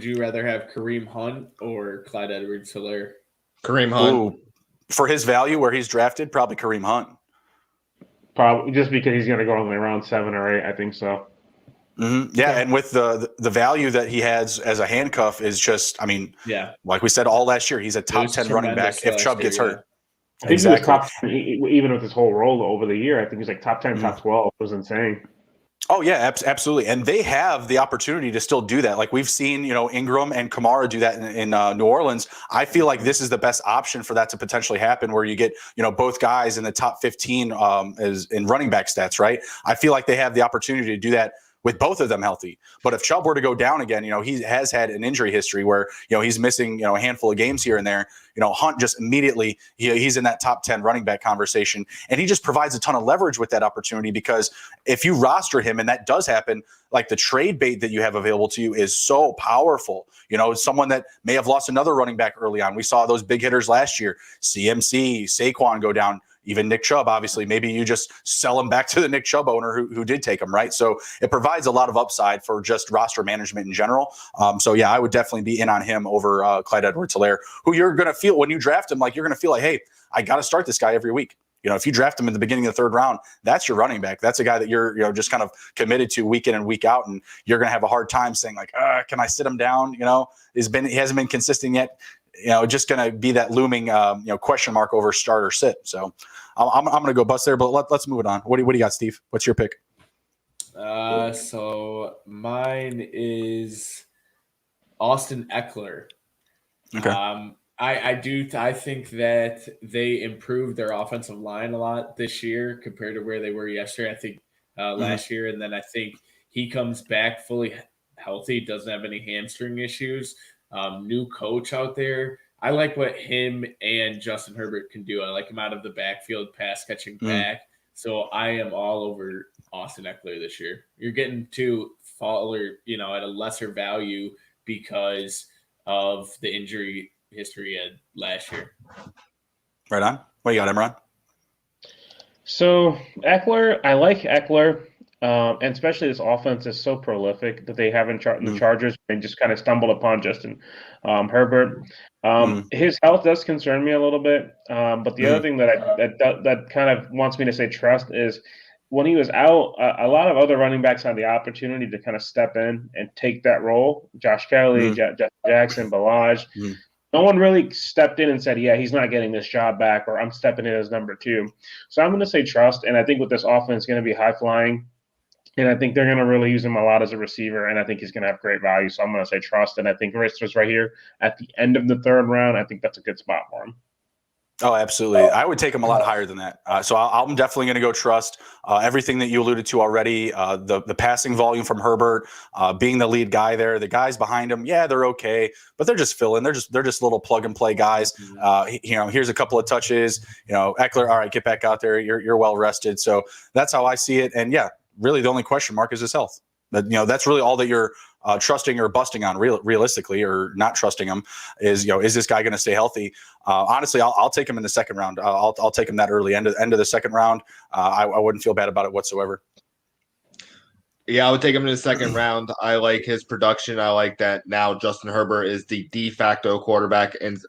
you rather have Kareem Hunt or Clyde Edwards-Helaire? Kareem Hunt. Ooh, for his value where he's drafted, probably Kareem Hunt. Probably just because he's going to go only around 7 or 8, I think so. Mm-hmm. Yeah, and with the value that he has as a handcuff is just, like we said all last year, he's a top 10 running back if Chubb gets hurt. I think he was top 10, even with his whole role over the year. I think he was like top 10, top 12. It was insane. Oh, yeah, absolutely. And they have the opportunity to still do that. Like we've seen, Ingram and Kamara do that in New Orleans. I feel like this is the best option for that to potentially happen, where you get, both guys in the top 15 as in running back stats, right? I feel like they have the opportunity to do that with both of them healthy. But if Chubb were to go down again, he has had an injury history where, he's missing, a handful of games here and there. Hunt just immediately, he's in that top 10 running back conversation. And he just provides a ton of leverage with that opportunity, because if you roster him, and that does happen, like the trade bait that you have available to you is so powerful. Someone that may have lost another running back early on. We saw those big hitters last year, CMC, Saquon go down. Even Nick Chubb, obviously, maybe you just sell him back to the Nick Chubb owner who did take him, right? So it provides a lot of upside for just roster management in general. So yeah, I would definitely be in on him over Clyde Edwards-Helaire, who you're going to feel when you draft him, like you're going to feel like, hey, I got to start this guy every week. If you draft him in the beginning of the third round, that's your running back. That's a guy that you're just kind of committed to week in and week out, and you're going to have a hard time saying like, can I sit him down? He hasn't been consistent yet. Just going to be that looming, question mark over start or sit. So I'm going to go bust there, but let's move it on. What do you got, Steve? What's your pick? So mine is Austin Eckler. Okay. I think that they improved their offensive line a lot this year compared to where they were yesterday. I think last year, and then I think he comes back fully healthy, doesn't have any hamstring issues. New coach out there. I like what him and Justin Herbert can do. I like him out of the backfield, pass catching back. So I am all over Austin Eckler this year. You're getting to fall, at a lesser value because of the injury history last year. Right on. What you got, Imran? So Eckler, I like Eckler. And especially this offense is so prolific that they have in the Chargers. They just kind of stumbled upon Justin Herbert. His health does concern me a little bit. But the other thing that kind of wants me to say trust is when he was out, a lot of other running backs had the opportunity to kind of step in and take that role. Josh Kelly, Jeff Jackson, Balaj. No one really stepped in and said, yeah, he's not getting this job back, or I'm stepping in as number 2. So I'm going to say trust. And I think with this offense, it's going to be high flying. And I think they're going to really use him a lot as a receiver, and I think he's going to have great value. So I'm going to say trust, and I think Rister's right here at the end of the third round. I think that's a good spot for him. Oh, absolutely. I would take him a lot higher than that. So I'm definitely going to go trust everything that you alluded to already. The passing volume from Herbert, being the lead guy there. The guys behind him, yeah, they're okay, but they're just filling. They're just little plug and play guys. Here's a couple of touches. Eckler, all right, get back out there. You're well rested. So that's how I see it. And yeah, really the only question mark is his health. That's really all that you're trusting or busting on realistically, or not trusting him is this guy going to stay healthy? Honestly, I'll take him in the second round. I'll take him that early, end of the second round. I wouldn't feel bad about it whatsoever. Yeah, I would take him in the second round. I like his production. I like that now Justin Herbert is the de facto quarterback and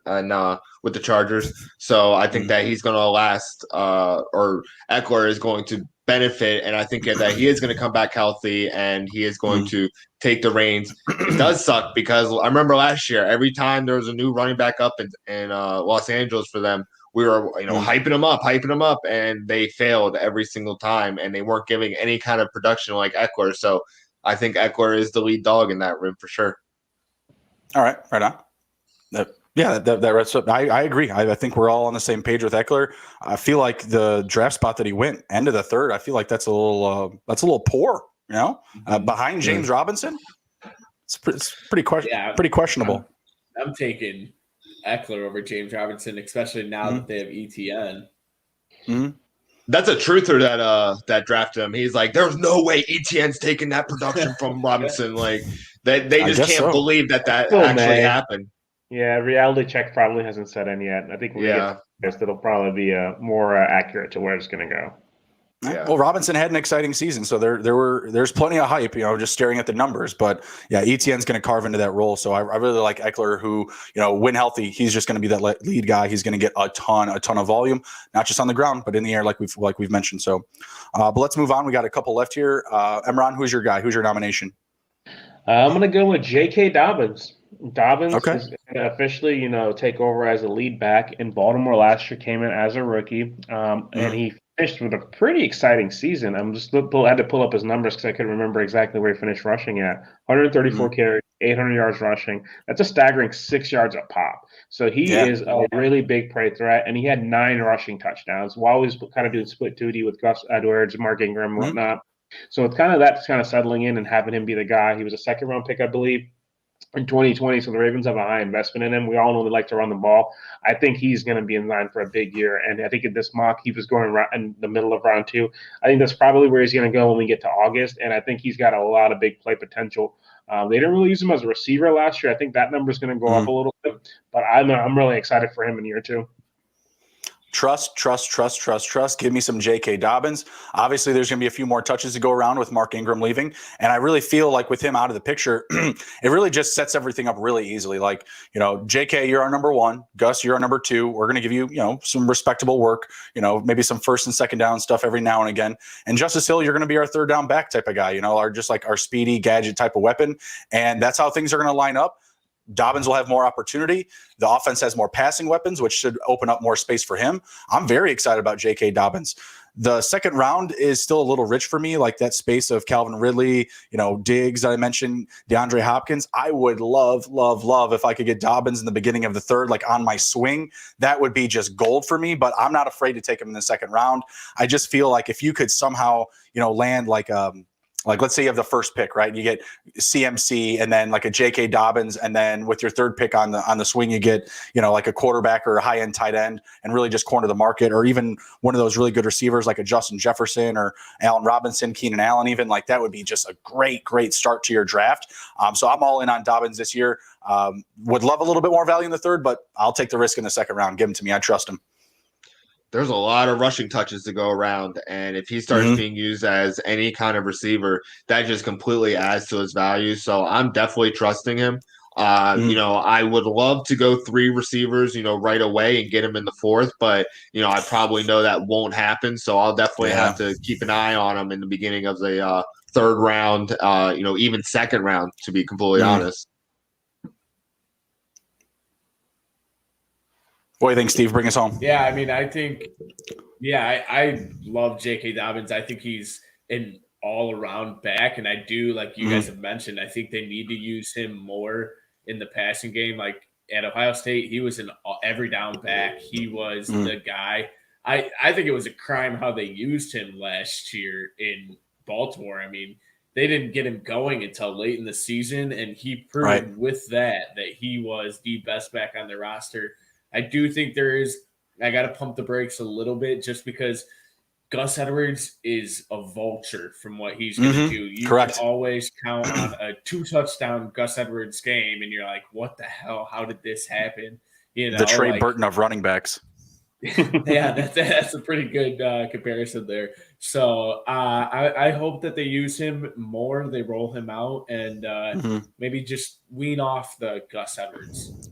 with the Chargers. So I think that he's going to last, or Eckler is going to benefit, and I think that he is going to come back healthy and he is going to take the reins. It does suck because I remember last year, every time there was a new running back up in Los Angeles for them, we were, hyping them up, and they failed every single time, and they weren't giving any kind of production like Eckler. So I think Eckler is the lead dog in that room for sure. All right, right on. I agree. I think we're all on the same page with Eckler. I feel like the draft spot that he went, end of the third, I feel like that's a little poor. Behind James Robinson, it's pretty questionable. I'm taking Eckler over James Robinson, especially now that they have ETN. That's a truther that drafted him. He's like, there's no way ETN's taking that production from Robinson. Like they just can't believe that actually happened. Yeah, reality check probably hasn't set in yet. I think when we get this, it'll probably be more accurate to where it's going to go. Yeah. Well, Robinson had an exciting season, so there's plenty of hype, just staring at the numbers. But yeah, ETN's going to carve into that role. So I really like Eckler, who, when healthy, he's just going to be that lead guy. He's going to get a ton of volume, not just on the ground, but in the air, like we've mentioned. So, but let's move on. We got a couple left here. Emron, who's your guy? Who's your nomination? I'm going to go with J.K. Dobbins. Dobbins is going to officially, take over as a lead back in Baltimore. Last year came in as a rookie, and he finished with a pretty exciting season. I'm just had to pull up his numbers because I couldn't remember exactly where he finished rushing at. 134 carries, 800 yards rushing. That's a staggering 6 yards a pop. So he is a really big play threat, and he had 9 rushing touchdowns while he was kind of doing split duty with Gus Edwards, Mark Ingram, and whatnot. So it's kind of settling in and having him be the guy. He was a second-round pick, I believe, in 2020, so the Ravens have a high investment in him. We all know they like to run the ball. I think he's going to be in line for a big year, and I think in this mock, he was going in the middle of round 2. I think that's probably where he's going to go when we get to August, and I think he's got a lot of big play potential. They didn't really use him as a receiver last year. I think that number is going to go up a little bit, but I'm really excited for him in year 2. Trust. Give me some J.K. Dobbins. Obviously, there's going to be a few more touches to go around with Mark Ingram leaving. And I really feel like with him out of the picture, it really just sets everything up really easily. Like, J.K., you're our number 1. Gus, you're our number 2. We're going to give you, some respectable work, maybe some first and second down stuff every now and again. And Justice Hill, you're going to be our third down back type of guy, just like our speedy gadget type of weapon. And that's how things are going to line up. Dobbins will have more opportunity. The offense has more passing weapons, which should open up more space for him. I'm very excited about J.K. Dobbins. The second round is still a little rich for me, like that space of Calvin Ridley, Diggs that I mentioned, DeAndre Hopkins. I would love if I could get Dobbins in the beginning of the third, like on my swing. That would be just gold for me, but I'm not afraid to take him in the second round. I just feel like if you could somehow, land like let's say you have the first pick, right? You get CMC and then like a J.K. Dobbins, and then with your third pick on the swing, you get like a quarterback or a high end tight end, and really just corner the market, or even one of those really good receivers like a Justin Jefferson or Allen Robinson, Keenan Allen, even like that would be just a great start to your draft. So I'm all in on Dobbins this year. Would love a little bit more value in the third, but I'll take the risk in the second round. Give him to me. I trust him. There's a lot of rushing touches to go around, and if he starts being used as any kind of receiver, that just completely adds to his value. So I'm definitely trusting him. I would love to go 3 receivers, right away and get him in the fourth, but I probably know that won't happen. So I'll definitely have to keep an eye on him in the beginning of the third round, even second round, to be completely honest. What do you think, Steve? Bring us home. Yeah, I mean, I think, I love J.K. Dobbins. I think he's an all-around back, and I do, like you guys have mentioned, I think they need to use him more in the passing game. Like at Ohio State, he was an every down back. He was the guy. I think it was a crime how they used him last year in Baltimore. I mean, they didn't get him going until late in the season, and he proved with that he was the best back on the roster. I do think I got to pump the brakes a little bit just because Gus Edwards is a vulture from what he's going to do. You Correct. can always count on a 2-touchdown Gus Edwards game, and you're like, what the hell? How did this happen? The Trey Burton of running backs. Yeah, that's a pretty good comparison there. So I hope that they use him more. They roll him out and maybe just wean off the Gus Edwards.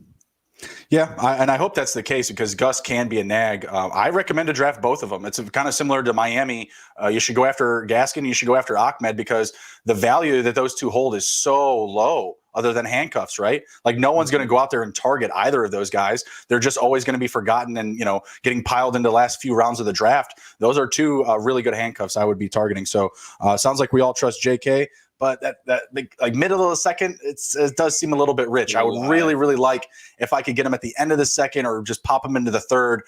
Yeah, and I hope that's the case because Gus can be a nag. I recommend to draft both of them. It's kind of similar to Miami. You should go after Gaskin. You should go after Ahmed because the value that those two hold is so low other than handcuffs, right? Like no one's going to go out there and target either of those guys. They're just always going to be forgotten and, getting piled into the last few rounds of the draft. Those are two really good handcuffs I would be targeting. So sounds like we all trust JK. But that like middle of the second, it does seem a little bit rich. I would really, really like if I could get him at the end of the second or just pop him into the third.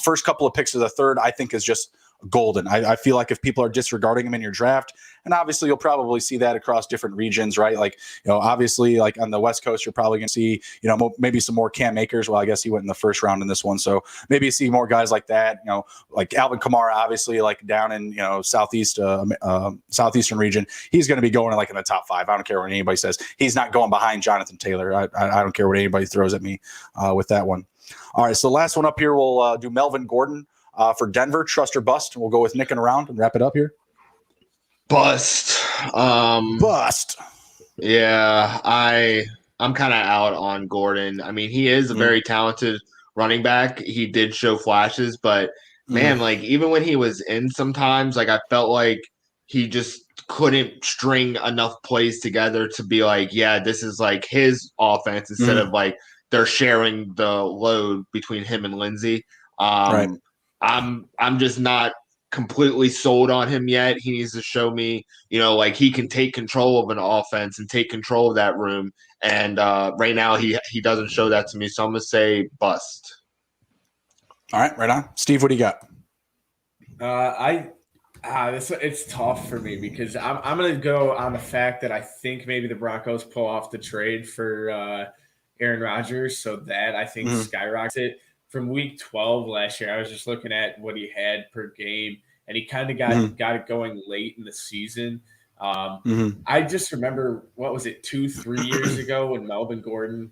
First couple of picks of the third, I think is just golden. I feel like if people are disregarding him in your draft, and obviously you'll probably see that across different regions, right? Like, obviously like on the West Coast, you're probably going to see, maybe some more Cam Akers. Well, I guess he went in the first round in this one. So maybe you see more guys like that, like Alvin Kamara, obviously like down in, southeastern region, he's going to be going in the top 5. I don't care what anybody says. He's not going behind Jonathan Taylor. I don't care what anybody throws at me with that one. All right. So last one up here, we'll do Melvin Gordon for Denver, trust or bust. We'll go with Nick and around and wrap it up here. Bust. Bust. Yeah, I'm kind of out on Gordon. I mean, he is a very talented running back. He did show flashes, but man, like even when he was in sometimes, like I felt like he just couldn't string enough plays together to be like, yeah, this is like his offense instead of like they're sharing the load between him and Lindsey. Right. I'm just not completely sold on him yet. He needs to show me, like he can take control of an offense and take control of that room. And right now he doesn't show that to me. So I'm going to say bust. All right, right on. Steve, what do you got? It's tough for me because I'm going to go on the fact that I think maybe the Broncos pull off the trade for Aaron Rodgers. So that I think skyrockets it. From week 12 last year, I was just looking at what he had per game, and he kind of got it going late in the season. I just remember, 2-3 years ago when Melvin Gordon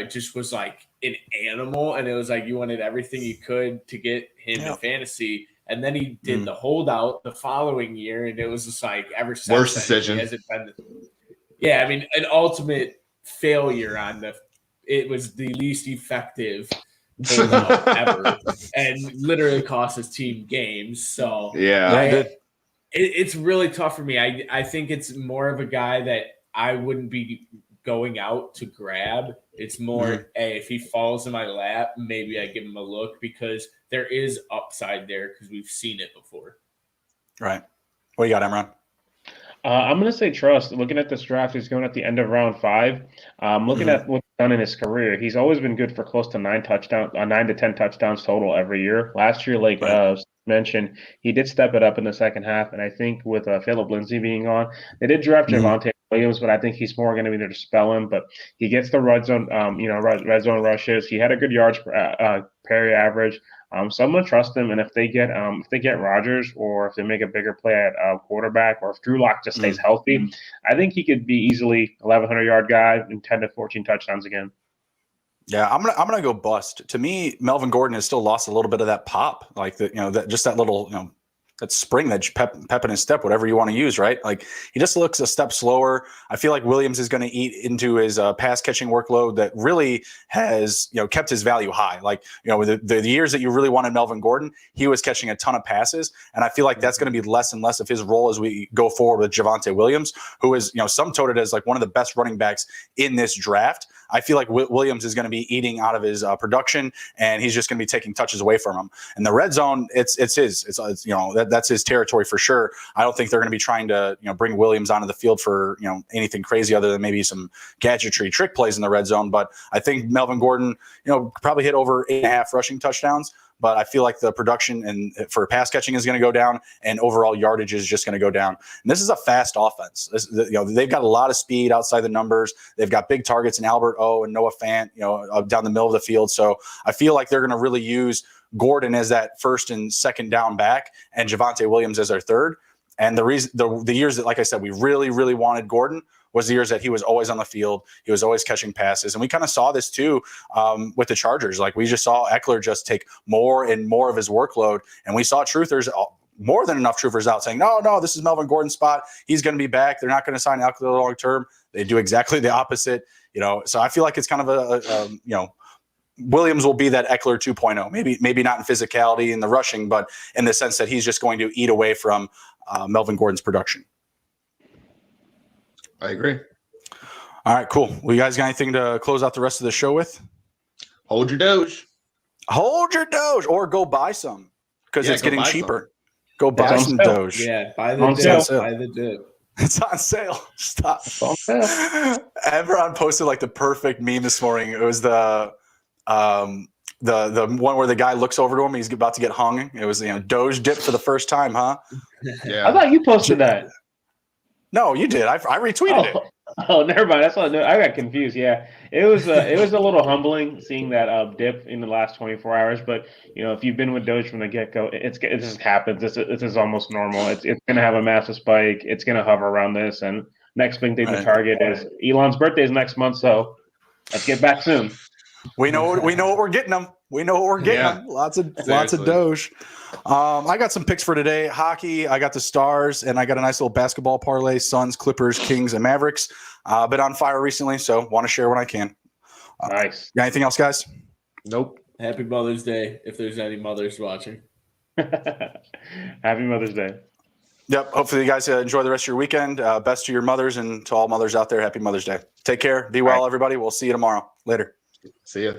just was like an animal, and it was like you wanted everything you could to get him in fantasy. And then he did the holdout the following year, and it was just like ever since worst decision. He hasn't been an ultimate failure it was the least effective ever, and literally cost his team games. So it's really tough for me. I think it's more of a guy that I wouldn't be going out to grab. It's more, hey, if he falls in my lap, maybe I give him a look because there is upside there because we've seen it before. Right. What you got, Emron? I'm going to say trust. Looking at this draft, he's going at the end of round 5. Looking at what's done in his career, he's always been good for close to 9 to 10 touchdowns total every year. Last year, mentioned, he did step it up in the second half, and I think with Phillip Lindsay being on, they did draft Javonte Williams, but I think he's more going to be there to spell him. But he gets the red zone, red zone rushes. He had a good yards per average. So I'm gonna trust him, and if they get Rodgers, or if they make a bigger play at quarterback, or if Drew Lock just stays healthy, I think he could be easily 1,100 yard guy and 10 to 14 touchdowns again. Yeah, I'm gonna go bust. To me, Melvin Gordon has still lost a little bit of that pop, like that little that spring, that pep in his step, whatever you want to use, right? Like he just looks a step slower. I feel like Williams is going to eat into his pass catching workload that really has kept his value high. Like with the years that you really wanted Melvin Gordon, he was catching a ton of passes, and I feel like that's going to be less and less of his role as we go forward with Javonte Williams, who is some touted as like one of the best running backs in this draft. I feel like Williams is going to be eating out of his production, and he's just going to be taking touches away from him. And the red zone, it's his. It's that's his territory for sure. I don't think they're going to be trying to bring Williams onto the field for anything crazy other than maybe some gadgetry trick plays in the red zone. But I think Melvin Gordon probably hit over 8.5 rushing touchdowns. But I feel like the production and for pass catching is going to go down, and overall yardage is just going to go down. And this is a fast offense. They've got a lot of speed outside the numbers. They've got big targets in Albert O and Noah Fant, down the middle of the field. So I feel like they're going to really use Gordon as that first and second down back and Javonte Williams as our third. And the reason the years that, like I said, we really, really wanted Gordon was the years that he was always on the field. He was always catching passes. And we kind of saw this too with the Chargers. Like we just saw Eckler just take more and more of his workload. And we saw truthers, more than enough truthers out saying, no, this is Melvin Gordon's spot. He's going to be back. They're not going to sign Eckler long term. They do exactly the opposite. So I feel like it's kind of Williams will be that Eckler 2.0. Maybe not in physicality and the rushing, but in the sense that he's just going to eat away from Melvin Gordon's production. I agree. All right, cool. Well, you guys got anything to close out the rest of the show with? Hold your Doge. Hold your Doge, or go buy some because it's getting cheaper. Go buy some sale. Doge. Yeah, buy the dip. It's on sale. Stop. It's on sale. Everyone posted like the perfect meme this morning. It was the one where the guy looks over to him. He's about to get hung. It was Doge dip for the first time, huh? Yeah. I thought you posted that. No, you did. I retweeted it. Oh, never mind. That's what I got confused. Yeah, it was a little humbling seeing that dip in the last 24 hours. But if you've been with Doge from the get go, it just happens. This is almost normal. It's going to have a massive spike. It's going to hover around this, and next big thing to target is Elon's birthday is next month. So let's get back soon. We know what we're getting them. We know what we're getting them. Lots of Doge. I got some picks for today. Hockey, I got the Stars, and I got a nice little basketball parlay. Suns, Clippers, Kings, and Mavericks. Been on fire recently, so want to share when I can. Nice. Got anything else, guys? Nope. Happy Mother's Day, if there's any mothers watching. Happy Mother's Day. Yep. Hopefully you guys enjoy the rest of your weekend. Best to your mothers, and to all mothers out there, happy Mother's Day. Take care. Be well, everybody. We'll see you tomorrow. Later. See ya.